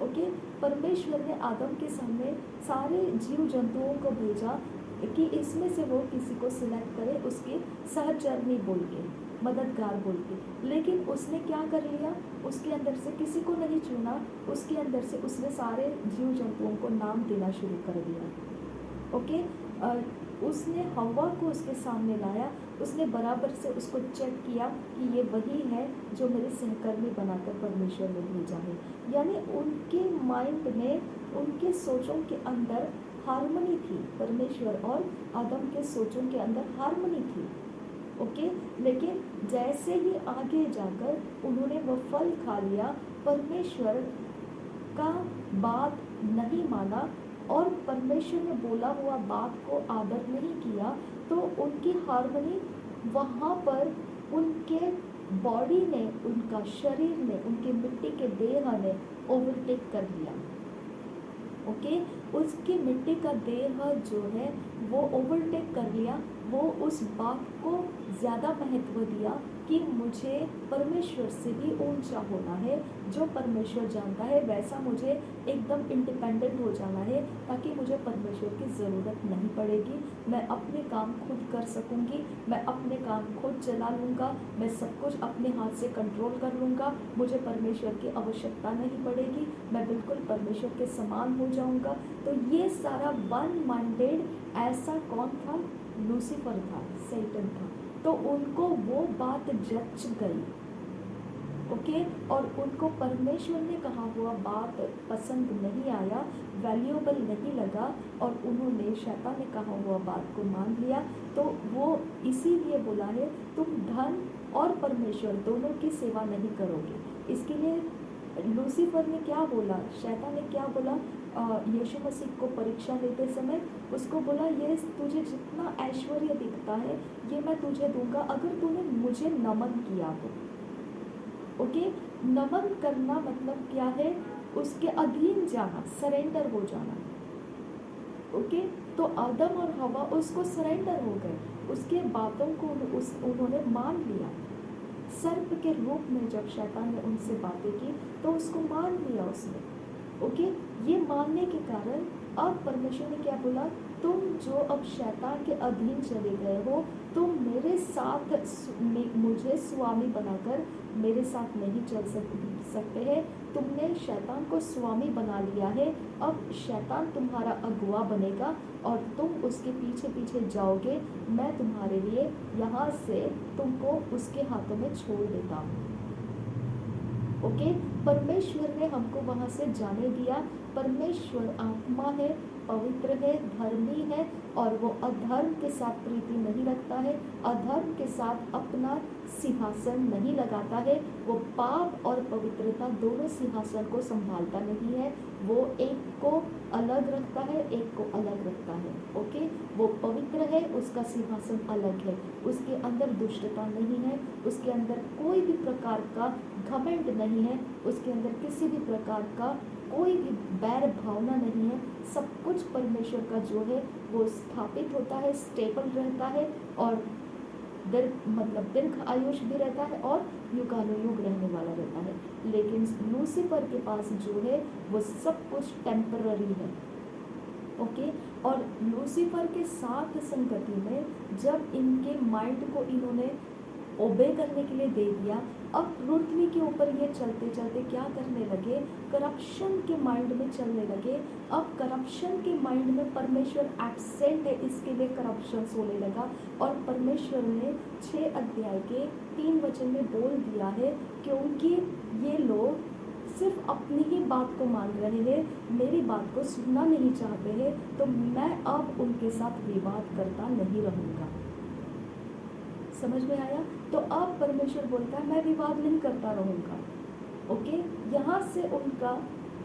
ओके, परमेश्वर ने आदम के सामने सारे जीव जंतुओं को भेजा कि इसमें से वो किसी को सिलेक्ट करे, उसके सहचर्मी बोल के, मददगार बोल के। लेकिन उसने क्या कर लिया? उसके अंदर से किसी को नहीं चुना, उसके अंदर से उसने सारे जीव जंतुओं को नाम देना शुरू कर दिया। ओके, उसने हवा को उसके सामने लाया, उसने बराबर से उसको चेक किया कि ये वही है जो मेरे सहकर्मी बनाकर परमेश्वर ने भेजा है। यानी उनके माइंड में, उनके सोचों के अंदर हार्मनी थी, परमेश्वर और आदम के सोचों के अंदर हार्मनी थी। ओके, लेकिन जैसे ही आगे जाकर उन्होंने वो फल खा लिया, परमेश्वर का बात नहीं माना और परमेश्वर ने बोला हुआ बात को आदर नहीं किया, तो उनकी हार्मनी वहाँ पर उनके बॉडी ने, उनका शरीर ने, उनके मिट्टी के देह ने ओवरटेक कर लिया। ओके, उसकी मिट्टी का देह जो है वो ओवरटेक कर लिया। वो उस बात को ज़्यादा महत्व दिया कि मुझे परमेश्वर से भी ऊंचा होना है, जो परमेश्वर जानता है वैसा मुझे एकदम इंडिपेंडेंट हो जाना है, ताकि मुझे परमेश्वर की ज़रूरत नहीं पड़ेगी। मैं अपने काम खुद कर सकूँगी, मैं अपने काम खुद चला लूँगा, मैं सब कुछ अपने हाथ से कंट्रोल कर लूँगा, मुझे परमेश्वर की आवश्यकता नहीं पड़ेगी, मैं बिल्कुल परमेश्वर के समान हो जाऊँगा। तो ये सारा वन माइंडेड ऐसा कौन था? लूसीफर था, सैटन था। तो उनको वो बात जच गई। ओके, और उनको परमेश्वर ने कहा हुआ बात पसंद नहीं आया, वैल्यूएबल नहीं लगा, और उन्होंने शैतान ने कहा हुआ बात को मान लिया। तो वो इसीलिए बोला है तुम धन और परमेश्वर दोनों की सेवा नहीं करोगे। इसके लिए लूसीफर ने क्या बोला? शैतान ने क्या बोला? यीशु मसीह को परीक्षा लेते समय उसको बोला, ये तुझे जितना ऐश्वर्य दिखता है ये मैं तुझे दूंगा अगर तूने मुझे नमन किया तो। ओके, नमन करना मतलब क्या है? उसके अधीन जाना, सरेंडर हो जाना, ओके, तो आदम और हवा उसको सरेंडर हो गए, उसके बातों को उन्होंने मान लिया। सर्प के रूप में जब शैतान ने उनसे बातें की तो उसको मान लिया उसने। ओके, ये मानने के कारण अब परमेश्वर ने क्या बोला, तुम जो अब शैतान के अधीन चले गए हो, तुम मेरे साथ मुझे स्वामी बनाकर मेरे साथ नहीं चल सकते हैं। तुमने शैतान को स्वामी बना लिया है, अब शैतान तुम्हारा अगुआ बनेगा और तुम उसके पीछे पीछे जाओगे। मैं तुम्हारे लिए यहाँ से तुमको उसके हाथों में छोड़ देता हूँ। ओके, परमेश्वर ने हमको वहाँ से जाने दिया। परमेश्वर आत्मा है, पवित्र है, धर्मी है और वो अधर्म के साथ प्रीति नहीं रखता है, अधर्म के साथ अपना सिंहासन नहीं लगाता है। वो पाप और पवित्रता दोनों सिंहासन को संभालता नहीं है, वो एक को अलग रखता है, एक को अलग रखता है। ओके, वो पवित्र है, उसका सिंहासन अलग है, उसके अंदर दुष्टता नहीं है, उसके अंदर कोई भी प्रकार का घमंड नहीं है, उसके अंदर किसी भी प्रकार का कोई भी बैर भावना नहीं है। सब कुछ परमेश्वर का जो है वो स्थापित होता है, स्टेबल रहता है और दीर्घ आयुष भी रहता है और युगानुयुग रहने वाला रहता है। लेकिन लूसीफर के पास जो है वो सब कुछ टेम्पररी है। ओके, और लूसीफर के साथ संगति में जब इनके माइंड को इन्होंने ओबे करने के लिए दे दिया, अब पृथ्वी के ऊपर ये चलते चलते क्या करने लगे, करप्शन के माइंड में चलने लगे। अब करप्शन के माइंड में परमेश्वर एब्सेंट है, इसके लिए करप्शन होने लगा। और परमेश्वर ने 6 अध्याय के 3 वचन में बोल दिया है, क्योंकि ये लोग सिर्फ अपनी ही बात को मान रहे हैं, मेरी बात को सुनना नहीं चाहते हैं, तो मैं अब उनके साथ विवाद करता नहीं रहूँगा। समझ में आया? तो अब परमेश्वर बोलता है मैं विवाद नहीं करता रहूँगा। ओके, यहाँ से उनका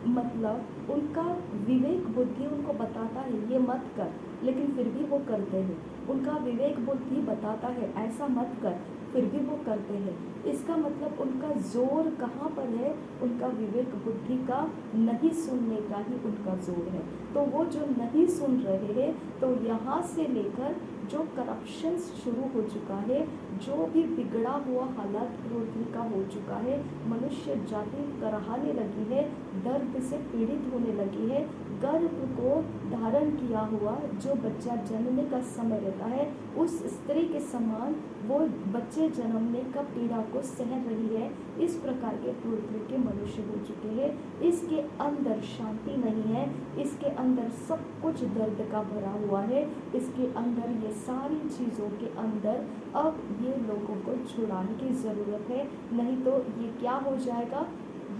मतलब उनका विवेक बुद्धि उनको बताता है ये मत कर, लेकिन फिर भी वो करते हैं। उनका विवेक बुद्धि बताता है ऐसा मत कर, फिर भी वो करते हैं। इसका मतलब उनका जोर कहाँ पर है, उनका विवेक बुद्धि का नहीं सुनने का ही उनका जोर है। तो वो जो नहीं सुन रहे हैं, तो यहाँ से लेकर जो करप्शन शुरू हो चुका है, जो भी बिगड़ा हुआ हालत पृथ्वी का हो चुका है, मनुष्य जाति कराहने लगी है, दर्द से पीड़ित होने लगी है, गर्भ को धारण किया हुआ जो बच्चा जन्मने का समय रहता है, उस स्त्री के समान वो बच्चे जन्मने का पीड़ा को सह रही है। इस प्रकार के पृथ्वी के मनुष्य हो चुके हैं। इसके अंदर शांति नहीं है, इसके अंदर सब कुछ दर्द का भरा हुआ है, इसके अंदर ये सारी चीज़ों के अंदर अब ये लोगों को छुड़ाने की ज़रूरत है, नहीं तो ये क्या हो जाएगा,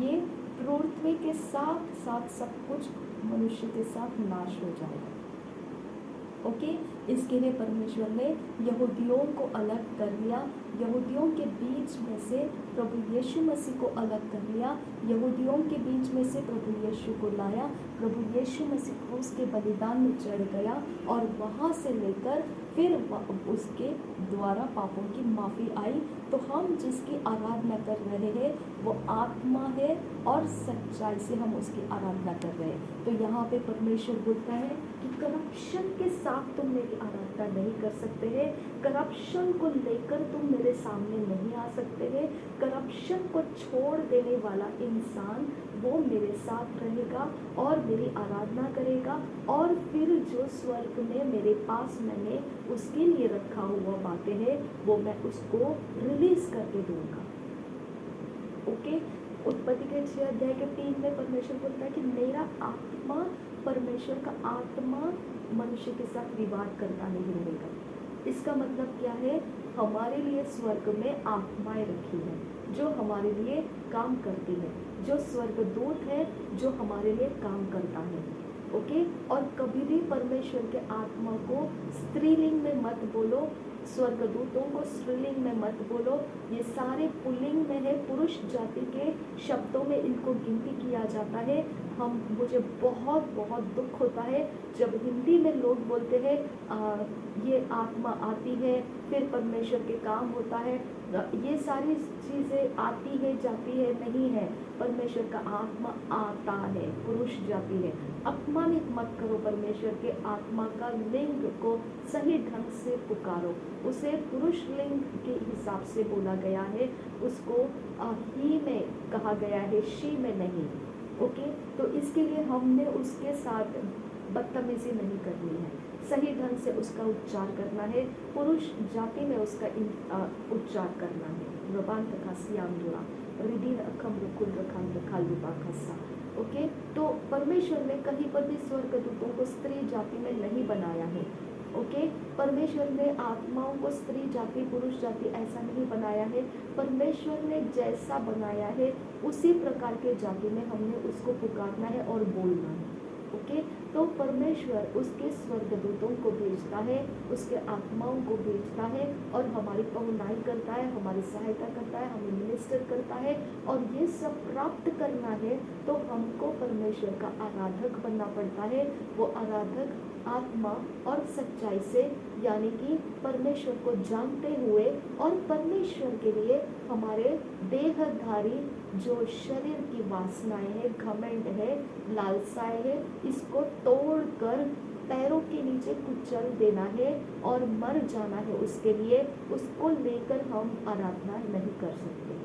ये पृथ्वी के साथ साथ सब कुछ मनुष्य के साथ नाश हो जाएगा। ओके, इसके लिए परमेश्वर ने यहूदियों को अलग कर लिया, यहूदियों के बीच में से प्रभु यीशु मसीह को अलग कर लिया, यहूदियों के बीच में से प्रभु यीशु को लाया। प्रभु यीशु मसीह क्रूस के बलिदान में चढ़ गया और वहाँ से लेकर फिर उसके द्वारा पापों की माफ़ी आई। तो हम जिसकी आराधना कर रहे हैं वो आत्मा है और सच्चाई से हम उसकी आराधना कर रहे हैं। तो यहाँ पे परमेश्वर बोलता है कि करप्शन के साथ तुम मेरी आराधना नहीं कर सकते हैं, करप्शन को लेकर तुम मेरे सामने नहीं आ सकते हैं। करप्शन को छोड़ देने वाला इंसान वो मेरे साथ रहेगा और मेरी आराधना करेगा, और फिर जो स्वर्ग में मेरे पास मैंने उसके लिए रखा हुआ बातें हैं वो मैं उसको रिलीज करके दूंगा। ओके, उत्पत्ति के 6 अध्याय के 3 में परमेश्वर बोलता है कि मेरा आत्मा, परमेश्वर का आत्मा मनुष्य के साथ विवाद करता नहीं रहेगा। इसका मतलब क्या है, हमारे लिए स्वर्ग में आत्माएं रखी है जो हमारे लिए काम करती है, जो स्वर्गदूत है जो हमारे लिए काम करता है। ओके, और कभी भी परमेश्वर के आत्मा को स्त्रीलिंग में मत बोलो, स्वर्गदूतों को स्त्रीलिंग में मत बोलो, ये सारे पुल्लिंग में है, पुरुष जाति के शब्दों में इनको गिनती किया जाता है। मुझे बहुत बहुत दुख होता है जब हिंदी में लोग बोलते हैं ये आत्मा आती है, फिर परमेश्वर के काम होता है। ये सारी चीज़ें आती है जाती है नहीं है, परमेश्वर का आत्मा आता है, पुरुष जाति है। अपमानित मत करो परमेश्वर के आत्मा का लिंग को, सही ढंग से पुकारो उसे। पुरुष लिंग के हिसाब से बोला गया है, उसको ही में कहा गया है, शी में नहीं। ओके, तो इसके लिए हमने उसके साथ बदतमीजी नहीं करनी है, सही ढंग से उसका उच्चार करना है, पुरुष जाति में उसका उच्चार करना है। रबान तका सियामला रिदीन अखम रुकुल रखाम रखाल विपाकसा। ओके, तो परमेश्वर ने कहीं पर भी स्वर्गदूतों को स्त्री जाति में नहीं बनाया है। ओके, परमेश्वर ने आत्माओं को स्त्री जाति पुरुष जाति ऐसा नहीं बनाया है। परमेश्वर ने जैसा बनाया है उसी प्रकार के जाति में हमने उसको पुकारना है और बोलना है। ओके, तो परमेश्वर उसके स्वर्गदूतों को भेजता है, उसके आत्माओं को भेजता है और हमारी पहुनाई करता है, हमारी सहायता करता है, हमें मिनिस्टर करता है। और ये सब प्राप्त करना है तो हमको परमेश्वर का आराधक बनना पड़ता है। वो आराधक आत्मा और सच्चाई से, यानी कि परमेश्वर को जानते हुए और परमेश्वर के लिए हमारे देहधारी जो शरीर की वासनाएं है, घमंड है, लालसाएं है, इसको तोड़कर पैरों के नीचे कुचल देना है और मर जाना है उसके लिए। उसको लेकर हम आराधना नहीं कर सकते।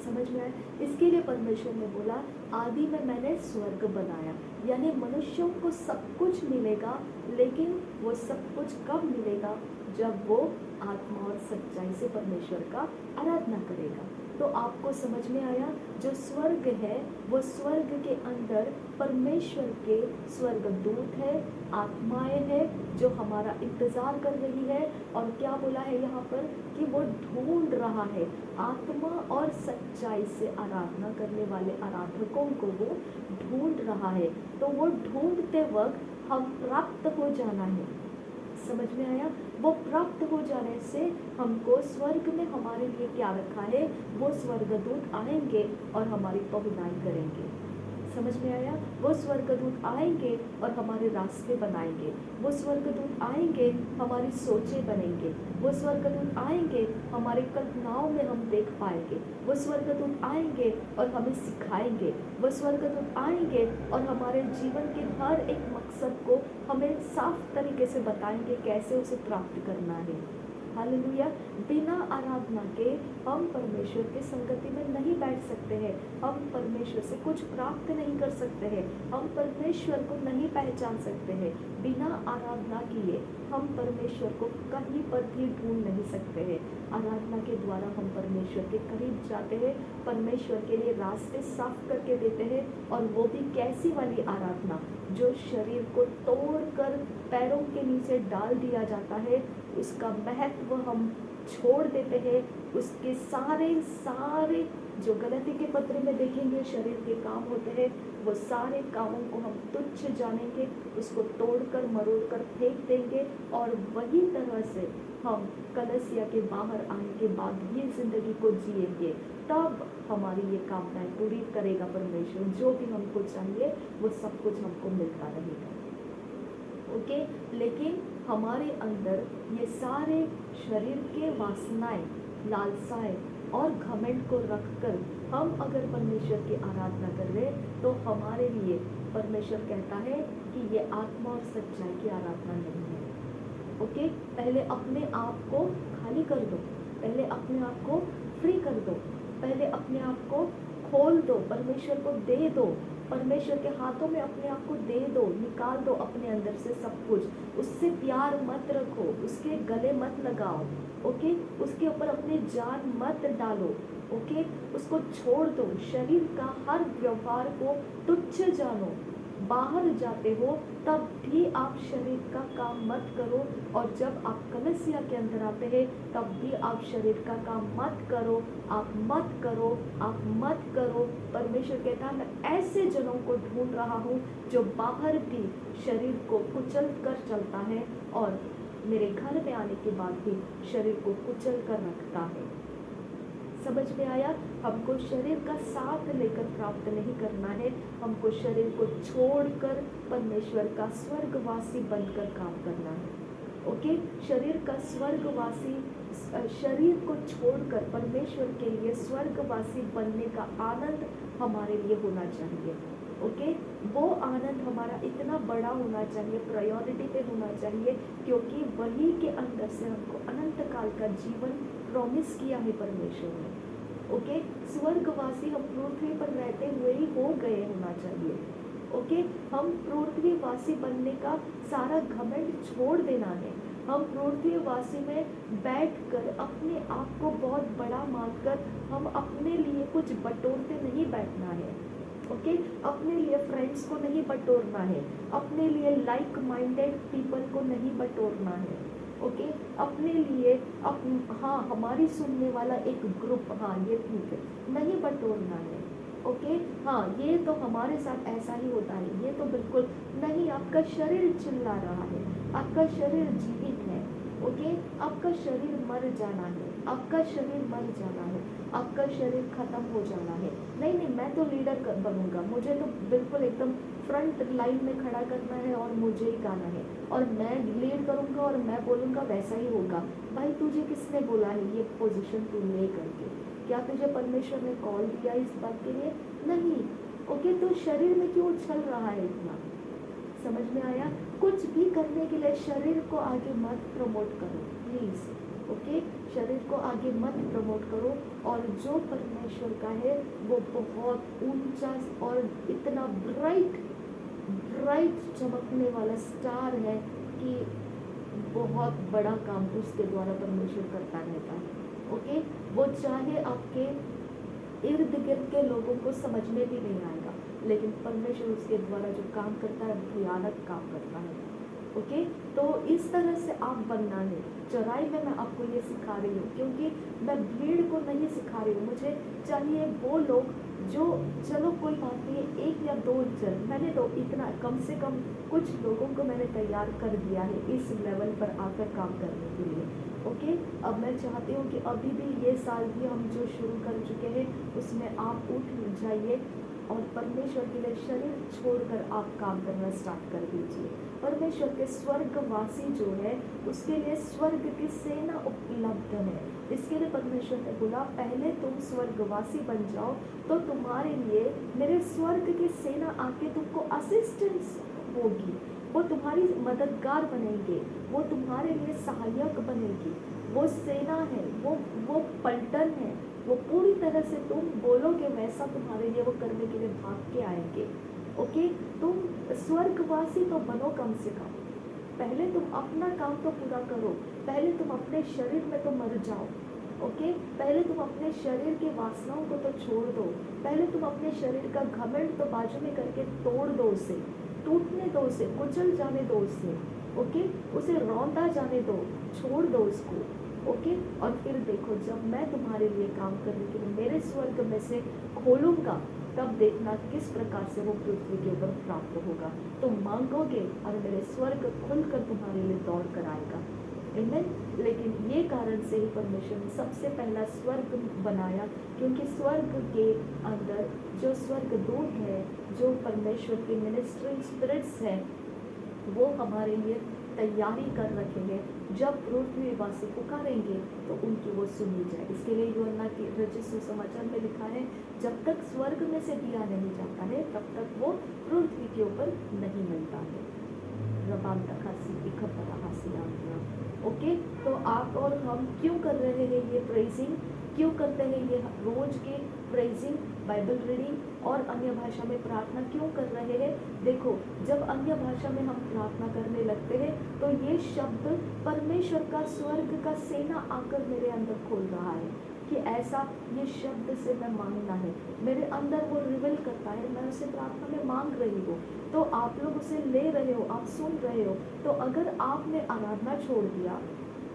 समझ में आया? इसके लिए परमेश्वर ने बोला आदि में मैंने स्वर्ग बनाया, यानी मनुष्यों को सब कुछ मिलेगा, लेकिन वो सब कुछ कब मिलेगा? जब वो आत्मा और सच्चाई से परमेश्वर का आराधना करेगा। तो आपको समझ में आया, जो स्वर्ग है वो स्वर्ग के अंदर परमेश्वर के स्वर्गदूत है, आत्माएं है जो हमारा इंतजार कर रही है। और क्या बोला है यहाँ पर कि वो ढूंढ रहा है आत्मा और सच्चाई से आराधना करने वाले आराधकों को, वो ढूंढ रहा है। तो वो ढूंढते वक्त हम प्राप्त हो जाना है। समझ में आया? वो प्राप्त हो जाने से हमको स्वर्ग में हमारे लिए क्या रखा है, वो स्वर्गदूत आएंगे और हमारी पहुनाई करेंगे। समझ में आया? वो स्वर्गदूत आएंगे और हमारे रास्ते बनाएंगे। वो स्वर्गदूत आएंगे, हमारी सोचें बनेंगे। वो स्वर्गदूत आएंगे, हमारे कल्पनाओं में हम देख पाएंगे। वो स्वर्गदूत आएंगे और हमें सिखाएंगे। वो स्वर्गदूत आएंगे और हमारे जीवन के हर एक मकसद को हमें साफ तरीके से बताएंगे कैसे उसे प्राप्त करना है। हालेलुया। बिना आराधना के हम परमेश्वर के संगति में नहीं बैठ सकते हैं। हम परमेश्वर से कुछ प्राप्त नहीं कर सकते हैं। हम परमेश्वर को नहीं पहचान सकते हैं। बिना आराधना किए हम परमेश्वर को कहीं पर भी ढूंढ नहीं सकते हैं। आराधना के द्वारा हम परमेश्वर के करीब जाते हैं, परमेश्वर के लिए रास्ते साफ करके देते हैं। और वो भी कैसी वाली आराधना, जो शरीर को तोड़कर पैरों के नीचे डाल दिया जाता है, उसका महत्व हम छोड़ देते हैं। उसके सारे जो गलती के पत्र में देखेंगे शरीर के काम होते हैं, वो सारे कामों को हम तुच्छ जानेंगे, उसको तोड़कर मरोड़कर फेंक देंगे। और वही तरह से हम कलसिया के बाहर आने के बाद ये जिंदगी को जिएंगे। तब हमारी ये कामनाएं पूरी करेगा परमेश्वर। जो भी हमको चाहिए वो सब कुछ हमको मिलता रहेगा। ओके, लेकिन हमारे अंदर ये सारे शरीर के वासनाएं, लालसाएं और घमंड को रखकर हम अगर परमेश्वर की आराधना कर रहे तो हमारे लिए परमेश्वर कहता है कि ये आत्मा और सच्चाई की आराधना नहीं है। ओके, पहले अपने आप को खाली कर दो, पहले अपने आप को फ्री कर दो, पहले अपने आप को खोल दो, परमेश्वर को दे दो, परमेश्वर के हाथों में अपने आप को दे दो, निकाल दो अपने अंदर से सब कुछ। उससे प्यार मत रखो, उसके गले मत लगाओ। ओके, उसके ऊपर अपनी जान मत डालो। ओके, उसको छोड़ दो। शरीर का हर व्यवहार को तुच्छ जानो। बाहर जाते हो तब भी आप शरीर का काम मत करो, और जब आप कलीसिया के अंदर आते हैं तब भी आप शरीर का काम मत करो। आप मत करो, आप मत करो। परमेश्वर कहता है मैं ऐसे जनों को ढूंढ रहा हूँ जो बाहर भी शरीर को कुचल कर चलता है और मेरे घर में आने के बाद भी शरीर को कुचल कर रखता है। समझ में आया? हमको शरीर का साथ लेकर प्राप्त नहीं करना है, हमको शरीर को छोड़कर परमेश्वर का स्वर्गवासी बनकर काम करना है। ओके, शरीर का स्वर्गवासी, शरीर को छोड़कर परमेश्वर के लिए स्वर्गवासी बनने का आनंद हमारे लिए होना चाहिए। ओके, वो आनंद हमारा इतना बड़ा होना चाहिए, प्रायोरिटी पे होना चाहिए, क्योंकि वही के अंदर से हमको अनंत काल का जीवन प्रॉमिस किया है परमेश्वर ने। ओके, स्वर्गवासी हम पृथ्वी पर रहते हुए ही हो गए होना चाहिए। ओके, हम पृथ्वीवासी बनने का सारा घमंड छोड़ देना है। हम पृथ्वीवासी में बैठकर अपने आप को बहुत बड़ा मानकर हम अपने लिए कुछ बटोरते नहीं बैठना है। ओके, अपने लिए फ्रेंड्स को नहीं बटोरना है, अपने लिए लाइक माइंडेड पीपल को नहीं बटोरना है। ओके, अपने लिए हाँ, हमारी सुनने वाला एक ग्रुप, हाँ ये ठीक है, नहीं बटोरना है। ओके, हाँ ये तो हमारे साथ ऐसा ही होता है, ये तो बिल्कुल नहीं। आपका शरीर चिल्ला रहा है, आपका शरीर जीवित है। ओके, आपका शरीर मर जाना है, आपका शरीर मर जाना है, आपका शरीर खत्म हो जाना है। नहीं, मैं तो लीडर बनूंगा, मुझे तो बिल्कुल एकदम फ्रंट लाइन में खड़ा करना है और मुझे ही गाना है और मैं लीड करूंगा और मैं बोलूंगा वैसा ही होगा। भाई तुझे किसने बोला है ये पोजीशन तू ले करके? क्या तुझे परमेश्वर ने कॉल दिया इस बात के लिए? नहीं। ओके, तो शरीर में क्यों उछल रहा है इतना? समझ में आया? कुछ भी करने के लिए शरीर को आगे मत प्रमोट करो प्लीज। ओके, शरीर को आगे मत प्रमोट करो। और जो परमेश्वर का है वो बहुत ऊंचा और इतना ब्राइट चमकने वाला स्टार है कि बहुत बड़ा काम उसके द्वारा परमेश्वर करता रहता है। ओके, वो चाहे आपके इर्द गिर्द के लोगों को समझ में भी नहीं आएगा, लेकिन परमेश्वर उसके द्वारा जो काम करता है भयानक काम करता है। ओके, तो इस तरह से आप बनना है। चौराई में मैं आपको ये सिखा रही हूँ, क्योंकि मैं भीड़ को नहीं सिखा रही हूँ। मुझे चाहिए वो लोग जो, चलो कोई बात नहीं, एक या दो जन, मैंने तो इतना कम से कम कुछ लोगों को मैंने तैयार कर दिया है इस लेवल पर आकर काम करने के लिए। ओके, अब मैं चाहती हूँ कि अभी भी ये साल भी हम जो शुरू कर चुके हैं उसमें आप उठ जाइए और परमेश्वर के लिए शरीर छोड़कर आप काम करना स्टार्ट कर दीजिए। परमेश्वर के स्वर्गवासी जो है उसके लिए स्वर्ग की सेना उपलब्ध है। इसके लिए परमेश्वर ने बोला पहले तुम स्वर्गवासी बन जाओ तो तुम्हारे लिए मेरे स्वर्ग की सेना आके तुमको असिस्टेंस होगी, वो तुम्हारी मददगार बनेंगे, वो तुम्हारे लिए सहायक बनेगी। वो सेना है, वो पलटन है, वो पूरी तरह से तुम बोलोगे वैसा तुम्हारे लिए वो करने के लिए भाग के आएंगे। ओके, तुम स्वर्गवासी तो बनो कम से कम। पहले तुम अपना काम तो पूरा करो, पहले तुम अपने शरीर में तो मर जाओ। ओके, पहले तुम अपने शरीर की वासनाओं को तो छोड़ दो, पहले तुम अपने शरीर का घमंड तो बाजू में करके तोड़ दो, उसे टूटने दो, उसे कुचल जाने दो, उसे उसे रौंदा जाने दो, छोड़ दो उसको। ओके, और फिर देखो जब मैं तुम्हारे लिए काम करने के लिए मेरे स्वर्ग में से खोलूंगा तब देखना किस प्रकार से वो पृथ्वी के ऊपर प्राप्त होगा। तुम मांगोगे और मेरे स्वर्ग खुलकर तुम्हारे लिए दौड़ कर आएगा। आमीन। लेकिन ये कारण से ही परमेश्वर ने सबसे पहला स्वर्ग बनाया, क्योंकि स्वर्ग के अंदर जो स्वर्ग दूत है, जो परमेश्वर के मिनिस्ट्रिंग स्पिरिट्स हैं, वो हमारे लिए तैयारी कर रखे हैं। जब पृथ्वीवासी पुकारेंगे तो उनकी वो सुनी जाए। इसके लिए यूहन्ना की रचित सुसमाचार में लिखा है, जब तक स्वर्ग में से दिया नहीं जाता है तब तक वो पृथ्वी के ऊपर नहीं मिलता है। रबाम तक हंसी खबर हंसी आंखियाँ। ओके, तो आप और हम क्यों कर रहे हैं ये प्रेजिंग, क्यों करते हैं ये रोज के प्रेजिंग, बाइबल रीडिंग और अन्य भाषा में प्रार्थना क्यों कर रहे हैं? देखो, जब अन्य भाषा में हम प्रार्थना करने लगते हैं तो ये शब्द परमेश्वर का स्वर्ग का सेना आकर मेरे अंदर खोल रहा है कि ऐसा ये शब्द से मैं मांगना है, मेरे अंदर वो रिवील करता है, मैं उसे प्रार्थना में मांग रही हूँ, तो आप लोग उसे ले रहे हो, आप सुन रहे हो। तो अगर आपने आराधना छोड़ दिया,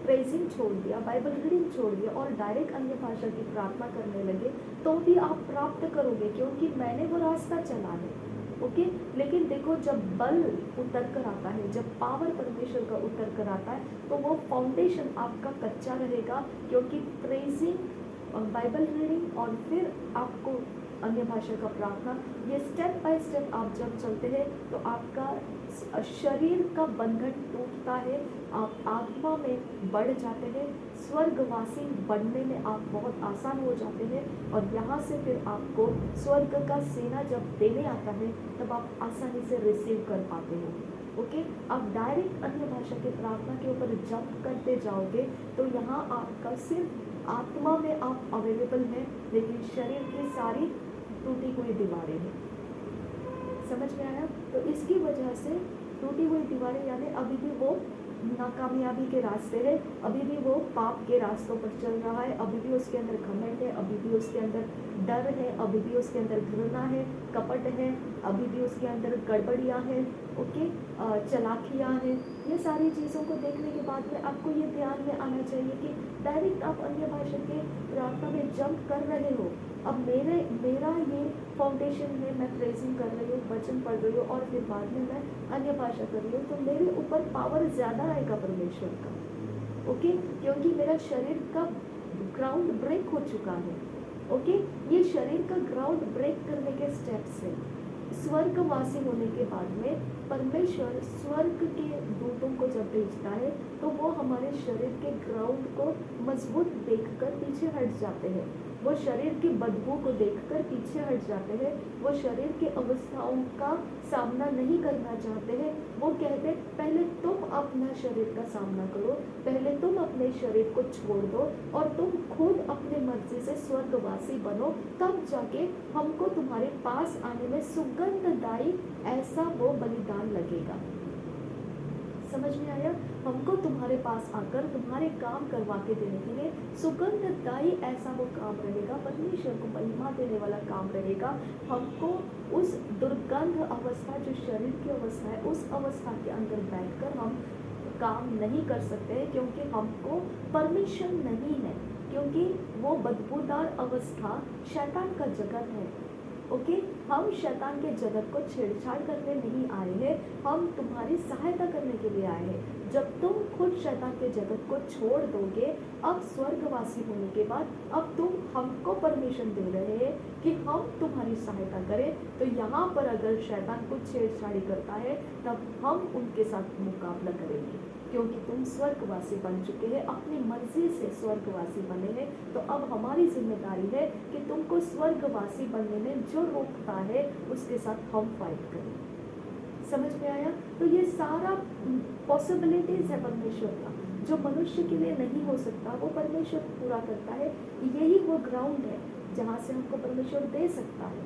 प्रेजिंग छोड़ दिया, बाइबल रीडिंग छोड़ दिया और डायरेक्ट अन्य भाषा की प्रार्थना करने लगे तो भी आप प्राप्त करोगे, क्योंकि मैंने वो रास्ता चला है। ओके। लेकिन देखो जब बल उतर कर आता है, जब पावर परमेश्वर का उतर कर आता है, तो वो फाउंडेशन आपका कच्चा रहेगा, क्योंकि प्रेजिंग, बाइबल रीडिंग और फिर आपको अन्य भाषा का प्रार्थना, ये स्टेप बाय स्टेप आप जब चलते हैं तो आपका शरीर का बंधन टूटता है, आप आत्मा में बढ़ जाते हैं, स्वर्गवासी बनने में आप बहुत आसान हो जाते हैं, और यहाँ से फिर आपको स्वर्ग का सेना जब देने आता है तब आप आसानी से रिसीव कर पाते हो। ओके, आप डायरेक्ट अन्य भाषा की प्रार्थना के ऊपर जंप करते जाओगे तो यहाँ आपका सिर्फ आत्मा में आप अवेलेबल हैं, लेकिन शरीर की सारी टूटी हुई दीवारें हैं। समझ में आया? तो इसकी वजह से टूटी हुई दीवारें यानी अभी भी वो नाकामयाबी के रास्ते है, अभी भी वो पाप के रास्तों पर चल रहा है, अभी भी उसके अंदर घमंड है, अभी भी उसके अंदर डर है, अभी भी उसके अंदर घृणा है, कपट है, अभी भी उसके अंदर गड़बड़ियाँ हैं, ओके, चालाकियाँ हैं। ये सारी चीज़ों को देखने के बाद में आपको ये ध्यान में आना चाहिए कि डायरेक्ट आप अन्य भाषा के प्रार्थना में जंप कर रहे हो। अब मेरा ये फाउंडेशन है, मैं प्रेजिंग कर रही हूँ, वचन पढ़ रही हूँ, और फिर बाद में मैं अन्य भाषा कर रही हूँ, तो मेरे ऊपर पावर ज़्यादा आएगा परमेश्वर का, ओके, क्योंकि मेरा शरीर का ग्राउंड ब्रेक हो चुका है। ओके, ये शरीर का ग्राउंड ब्रेक करने के स्टेप्स हैं। स्वर्गवासी होने के बाद में परमेश्वर स्वर्ग के दूतों को जब भेजता है तो वो हमारे शरीर के ग्राउंड को मजबूत देखकर पीछे हट जाते हैं, वो शरीर की बदबू को देखकर पीछे हट जाते हैं, वो शरीर की अवस्थाओं का सामना नहीं करना चाहते हैं। वो कहते हैं पहले तुम अपना शरीर का सामना करो, पहले तुम अपने शरीर को छोड़ दो और तुम खुद अपने मर्जी से स्वर्गवासी बनो, तब जाके हमको तुम्हारे पास आने में सुगंधदायी ऐसा वो बलिदान लगेगा। समझ में आया? हमको तुम्हारे पास आकर तुम्हारे काम करवा के देने के लिए सुगंधदायी ऐसा वो काम रहेगा, परमेश्वर को महिमा देने वाला काम रहेगा। हमको उस दुर्गंध अवस्था जो शरीर की अवस्था है, उस अवस्था के अंदर बैठकर हम काम नहीं कर सकते, क्योंकि हमको परमिशन नहीं है, क्योंकि वो बदबूदार अवस्था शैतान का जगत है। ओके, हम शैतान के जगत को छेड़छाड़ करने नहीं आए हैं, हम तुम्हारी सहायता करने के लिए आए हैं। जब तुम खुद शैतान के जगत को छोड़ दोगे, अब स्वर्गवासी होने के बाद अब तुम हमको परमिशन दे रहे हैं कि हम तुम्हारी सहायता करें। तो यहाँ पर अगर शैतान कुछ छेड़छाड़ी करता है तब हम उनके साथ मुकाबला करेंगे, क्योंकि तुम स्वर्गवासी बन चुके हैं, अपनी मर्जी से स्वर्गवासी बने हैं। तो अब हमारी जिम्मेदारी है कि तुमको स्वर्गवासी बनने में जो रोकता है उसके साथ हम फाइट करें। समझ में आया? तो ये सारा पॉसिबिलिटीज है परमेश्वर का, जो मनुष्य के लिए नहीं हो सकता वो परमेश्वर पूरा करता है। यही वो ग्राउंड है जहाँ से हमको परमेश्वर दे सकता है।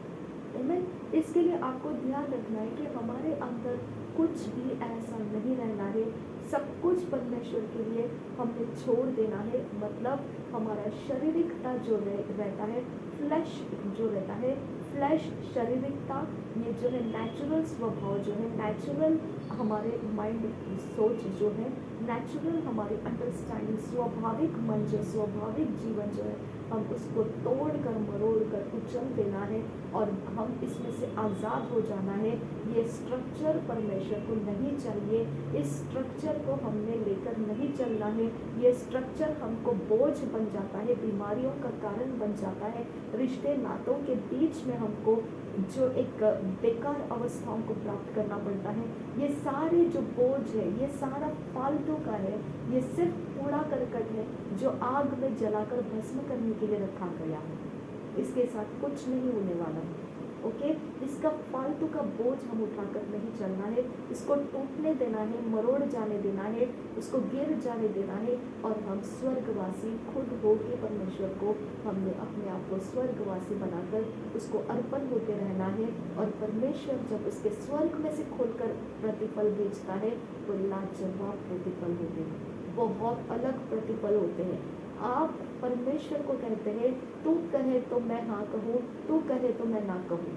आमीन। इसके लिए आपको ध्यान रखना है कि हमारे अंदर कुछ भी ऐसा नहीं रहना है, सब कुछ परमेश्वर के लिए हमने छोड़ देना है। मतलब हमारा शारीरिकता जो रहता है, फ्लैश जो रहता है, फ्लैश शारीरिकता, ये जो है नेचुरल स्वभाव जो है, नेचुरल हमारे माइंड सोच जो है, नेचुरल हमारी अंडरस्टैंडिंग, स्वाभाविक मन जो, स्वाभाविक जीवन जो है, हम उसको तोड़ कर मरोड़ कर कुचल देना है और हम इसमें से आज़ाद हो जाना है। ये स्ट्रक्चर परमेश्वर को नहीं चाहिए, इस स्ट्रक्चर को हमने लेकर नहीं चलना है। ये स्ट्रक्चर हमको बोझ बन जाता है, बीमारियों का कारण बन जाता है, रिश्ते नातों के बीच में हमको जो एक बेकार अवस्थाओं को प्राप्त करना पड़ता है। ये सारे जो बोझ है, ये सारा फालतू का है, ये सिर्फ कूड़ा करकट है जो आग में जलाकर भस्म करने के लिए रखा गया है। इसके साथ कुछ नहीं होने वाला है। ओके, इसका फालतू का बोझ हम उठाकर नहीं चलना है, इसको टूटने देना है, मरोड़ जाने देना है, उसको गिर जाने देना है और हम स्वर्गवासी खुद हो के परमेश्वर को हमने अपने आप को स्वर्गवासी बनाकर उसको अर्पण होते रहना है। और परमेश्वर जब उसके स्वर्ग में से खोलकर प्रतिफल भेजता है तो लाजवाब प्रतिफल होते हैं, बहुत अलग प्रतिफल होते हैं। आप परमेश्वर को कहते हैं तू कहे तो मैं हाँ कहूँ, तू कहे तो मैं ना कहूँ।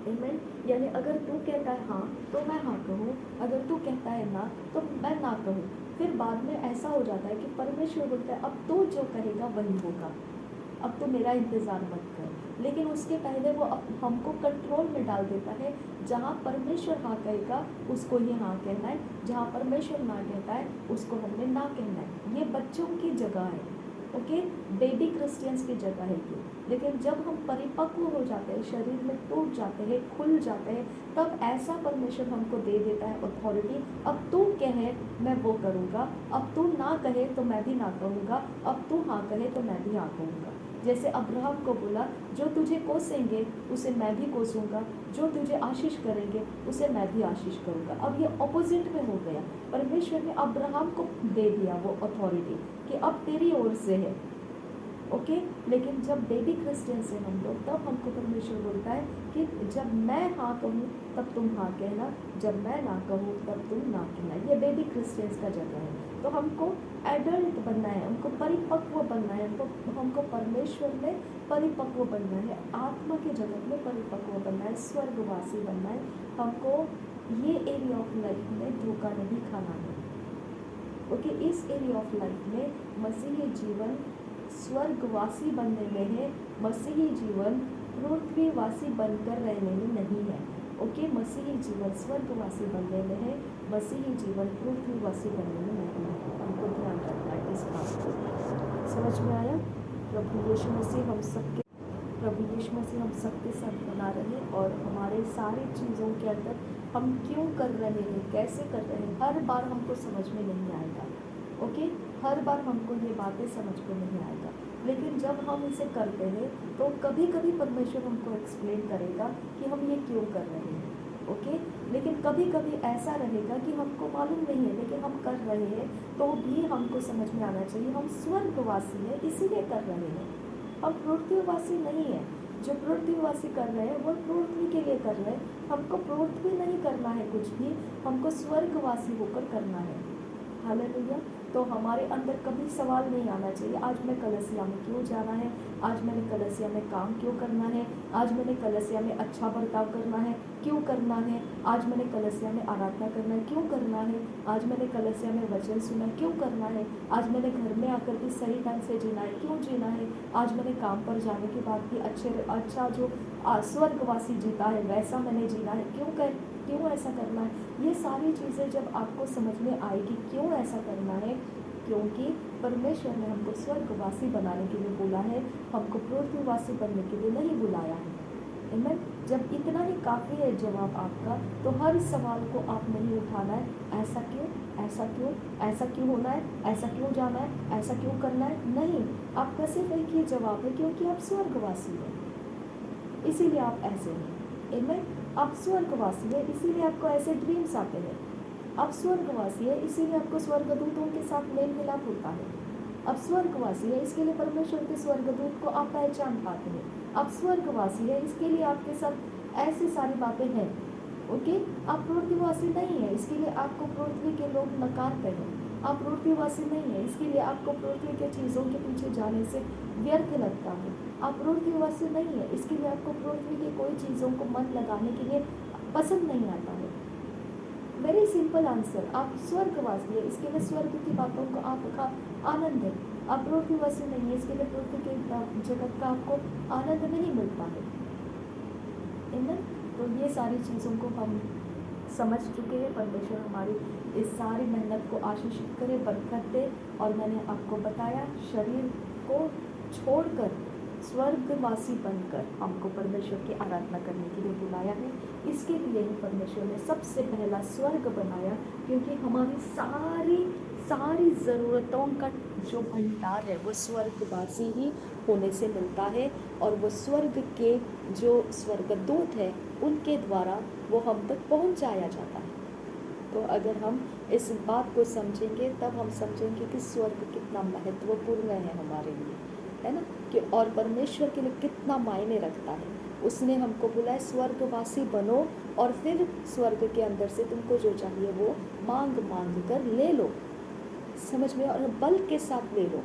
आमीन। यानी अगर तू कहता है हाँ तो मैं हाँ कहूँ, अगर तू कहता है ना तो मैं ना कहूँ। फिर बाद में ऐसा हो जाता है कि परमेश्वर बोलता है अब तू जो कहेगा वही होगा। अब तो मेरा इंतज़ार मत कर। लेकिन उसके पहले वो हमको कंट्रोल में डाल देता है। जहाँ परमेश्वर हाँ कहेगा उसको ही हाँ कहना है, जहाँ परमेश्वर ना कहता है उसको हमने ना कहना है। ये बच्चों की जगह है, ओके, बेबी क्रिश्चियंस की जगह है ये। लेकिन जब हम परिपक्व हो जाते हैं, शरीर में टूट जाते हैं, खुल जाते हैं, तब ऐसा परमेश्वर हमको दे देता है अथॉरिटी। अब तू कहे मैं वो करूँगा, अब तू ना कहे तो मैं भी ना कहूँगा, अब तू हाँ कहे तो मैं भी हाँ कहूँगा। जैसे अब्राहम को बोला, जो तुझे कोसेंगे उसे मैं भी कोसूंगा, जो तुझे आशीष करेंगे उसे मैं भी आशीष करूँगा। अब ये ऑपोजिट में हो गया। परमेश्वर ने अब्राहम को दे दिया वो अथॉरिटी कि अब तेरी ओर से है, ओके। लेकिन जब बेबी क्रिश्चियन से हम लोग, तब हमको परमेश्वर बोलता है कि जब मैं हाँ कहूँ तब तुम हाँ कहना, जब मैं ना कहूँ तब तुम ना कहना। ये बेबी क्रिश्चियंस का जगह है। तो हमको एडल्ट बनना है, हमको परिपक्व बनना है, हमको परमेश्वर में परिपक्व बनना है, आत्मा के जगत में परिपक्व बनना है, स्वर्गवासी बनना है। हमको ये एरिया ऑफ लाइफ में धोखा नहीं खाना है, ओके। इस एरिया ऑफ लाइफ में मसीही जीवन स्वर्गवासी बनने में है, मसीही जीवन पृथ्वीवासी बनकर रहने में नहीं है, ओके। मसीही जीवन स्वर्गवासी बनने में है, मसीही जीवन पृथ्वीवासी बनने में नहीं है। हमको ध्यान रखना है इस बात को। समझ में आया? प्रभु यीशु मसीह हम सबके साथ बना रहे, और हमारे सारी चीज़ों के अंदर हम क्यों कर रहे हैं, कैसे कर रहे हैं, हर बार हमको समझ में नहीं आएगा, ओके। हर बार हमको ये बातें समझ में नहीं आएगा, लेकिन जब हम इसे करते हैं तो कभी कभी परमेश्वर हमको एक्सप्लेन करेगा कि हम ये क्यों कर रहे हैं, ओके। लेकिन कभी कभी ऐसा रहेगा कि हमको मालूम नहीं है, लेकिन हम कर रहे हैं तो भी हमको समझ में आना चाहिए हम स्वर्गवासी हैं इसीलिए कर रहे हैं, हम पृथ्वीवासी नहीं है। जो पृथ्वीवासी कर रहे हैं वो पृथ्वी के लिए कर रहे हैं, हमको पृथ्वी नहीं करना है कुछ भी, हमको स्वर्गवासी होकर करना है। हालेलुया। तो हमारे अंदर कभी सवाल नहीं आना चाहिए आज मैं कलीसिया में क्यों जाना है, आज मैंने कलीसिया में काम क्यों करना है, आज मैंने कलीसिया में अच्छा बर्ताव करना है क्यों करना है, आज मैंने कलीसिया में आराधना करना है क्यों करना है, आज मैंने कलीसिया में वचन सुना क्यों करना है, आज मैंने घर में आकर भी सही ढंग से जीना है क्यों जीना है, आज मैंने काम पर जाने के बाद भी अच्छा जो स्वर्गवासी जीता है वैसा मैंने जीना है, क्यों ऐसा करना है। ये सारी चीज़ें जब आपको समझ में आएगी क्यों ऐसा करना है, क्योंकि परमेश्वर ने हमको स्वर्गवासी बनाने के लिए बोला है, हमको पृथ्वीवासी बनने के लिए नहीं बुलाया है। आमीन। जब इतना ही काफ़ी है जवाब आपका, तो हर सवाल को आप नहीं उठाना है, ऐसा क्यों, ऐसा क्यों, ऐसा क्यों होना है, ऐसा क्यों जाना है, ऐसा क्यों करना है, नहीं। आपका सिर्फ एक ही जवाब है, क्योंकि आप स्वर्गवासी हैं इसीलिए आप ऐसे हैं। आमीन। आप स्वर्गवासी है इसीलिए आपको ऐसे ड्रीम्स आते हैं, आप स्वर्गवासी है इसीलिए आपको स्वर्गदूतों के साथ मेल मिलाप होता है, आप स्वर्गवासी है इसके लिए परमेश्वर के स्वर्गदूत को आप पहचान पाते हैं, आप स्वर्गवासी है इसके लिए आपके साथ ऐसी सारी बातें हैं, ओके। आप पृथ्वीवासी नहीं है इसके लिए आपको पृथ्वी के लोग नकारते हैं, आप पृथ्वीवासी नहीं है इसके लिए आपको पृथ्वी के चीज़ों के पीछे जाने से व्यर्थ लगता है, आप पृथ्वीवासी नहीं है इसके लिए आपको पृथ्वी की कोई चीज़ों को मन लगाने के लिए पसंद नहीं आता है। वेरी सिंपल आंसर, आप स्वर्गवासी है इसके लिए स्वर्ग की बातों का आपका आनंद है, आप पृथ्वीवासी नहीं है इसके लिए पृथ्वी के जगत का आपको आनंद नहीं मिलता है। आमीन। तो ये सारी चीज़ों को हम समझ चुके हैं। परमेश्वर हमारी इस सारी मेहनत को आशीषित करे, बरकत दे। और मैंने आपको बताया शरीर को छोड़कर स्वर्गवासी बनकर हमको परमेश्वर की आराधना करने के लिए बुलाया है। इसके लिए ही परमेश्वर ने सबसे पहला स्वर्ग बनाया, क्योंकि हमारी सारी ज़रूरतों का जो भंडार है वो स्वर्गवासी ही होने से मिलता है, और वो स्वर्ग के जो स्वर्गदूत है उनके द्वारा वो हम तक पहुंचाया जाता है। तो अगर हम इस बात को समझेंगे तब हम समझेंगे कि स्वर्ग कितना महत्वपूर्ण है हमारे लिए, है ना, कि और परमेश्वर के लिए कितना मायने रखता है। उसने हमको बोला है स्वर्गवासी बनो, और फिर स्वर्ग के अंदर से तुमको जो चाहिए वो मांग कर ले लो, समझ में, और बल के साथ ले लो,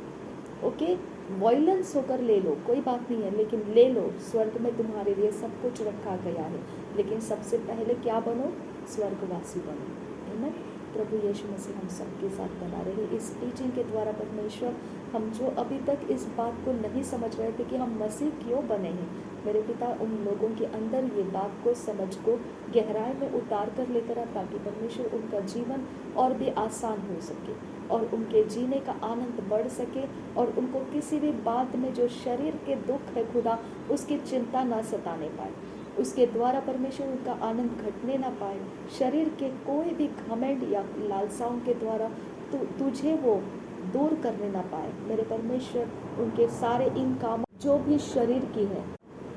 ओके। वॉयलेंस होकर ले लो, कोई बात नहीं है, लेकिन ले लो। स्वर्ग में तुम्हारे लिए सब कुछ रखा गया है, लेकिन सबसे पहले क्या बनो, स्वर्गवासी बनो, है ना। प्रभु यीशु मसीह हम सबके साथ बना रहे। इस टीचिंग के द्वारा परमेश्वर, हम जो अभी तक इस बात को नहीं समझ रहे थे कि हम मसीह क्यों बने हैं, मेरे पिता उन लोगों के अंदर ये बात को, समझ को गहराई में उतार कर लेकर आ, ताकि परमेश्वर उनका जीवन और भी आसान हो सके और उनके जीने का आनंद बढ़ सके और उनको किसी भी बात में जो शरीर के दुख है खुदा, उसकी चिंता ना सताने पाए। उसके द्वारा परमेश्वर उनका आनंद घटने ना पाए। शरीर के कोई भी घमंड या लालसाओं के द्वारा तुझे वो दूर करने ना पाए। मेरे परमेश्वर उनके सारे इन काम जो भी शरीर की है,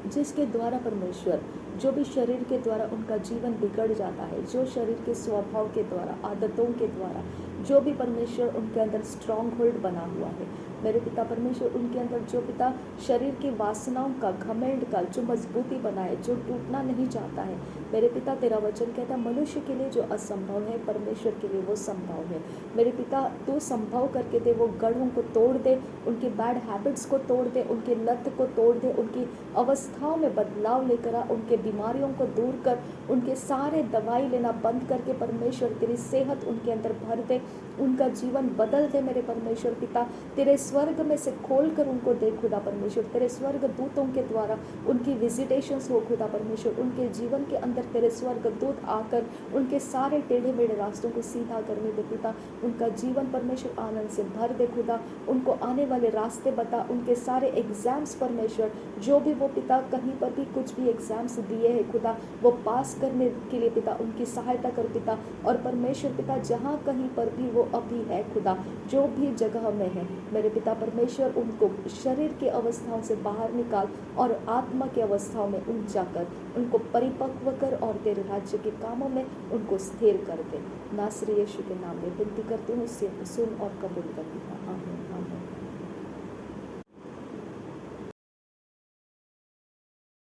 जिसके द्वारा परमेश्वर, जो भी शरीर के द्वारा उनका जीवन बिगड़ जाता है, जो शरीर के स्वभाव के द्वारा, आदतों के द्वारा, जो भी परमेश्वर उनके अंदर स्ट्रॉन्ग होल्ड बना हुआ है, मेरे पिता परमेश्वर उनके अंदर जो पिता शरीर की वासनाओं का, घमंड का जो मजबूती बनाए, जो टूटना नहीं चाहता है, मेरे पिता तेरा वचन कहता है मनुष्य के लिए जो असंभव है परमेश्वर के लिए वो संभव है। मेरे पिता तू संभव करके दे, वो गढ़ों को तोड़ दे, उनकी बैड हैबिट्स को तोड़ दे, उनकी लत को तोड़ दे, उनकी अवस्थाओं में बदलाव लेकर आ, उनके बीमारियों को दूर कर, उनके सारे दवाई लेना बंद करके परमेश्वर तेरी सेहत उनके अंदर भर दे, उनका जीवन बदल दे। मेरे परमेश्वर पिता तेरे स्वर्ग में से खोल कर उनको दे खुदा परमेश्वर, तेरे स्वर्ग दूतों के द्वारा उनकी विजिटेशंस हो खुदा परमेश्वर, उनके जीवन के अंदर तेरे स्वर्ग दूत आकर उनके सारे टेढ़े मेढ़े रास्तों को सीधा करने दे पिता, उनका जीवन परमेश्वर आनंद से भर दे खुदा, उनको आने वाले रास्ते बता, उनके सारे एग्जाम्स परमेश्वर, जो भी वो पिता कहीं पर भी कुछ भी एग्जाम्स दिए हैं खुदा, वो पास करने के लिए पिता उनकी सहायता कर पिता। और परमेश्वर पिता जहाँ कहीं पर भी वो अभी है खुदा, जो भी जगह में है मेरे पिता परमेश्वर, उनको शरीर की अवस्थाओं से बाहर निकाल और आत्मा की अवस्थाओं में ऊंचा कर, उनको परिपक्व कर और तेरे राज्य के कामों में उनको स्थिर कर दे। नासरी यीशु के नाम में विनती करती हूँ, सुन और कबूल कर पिता, आमीन।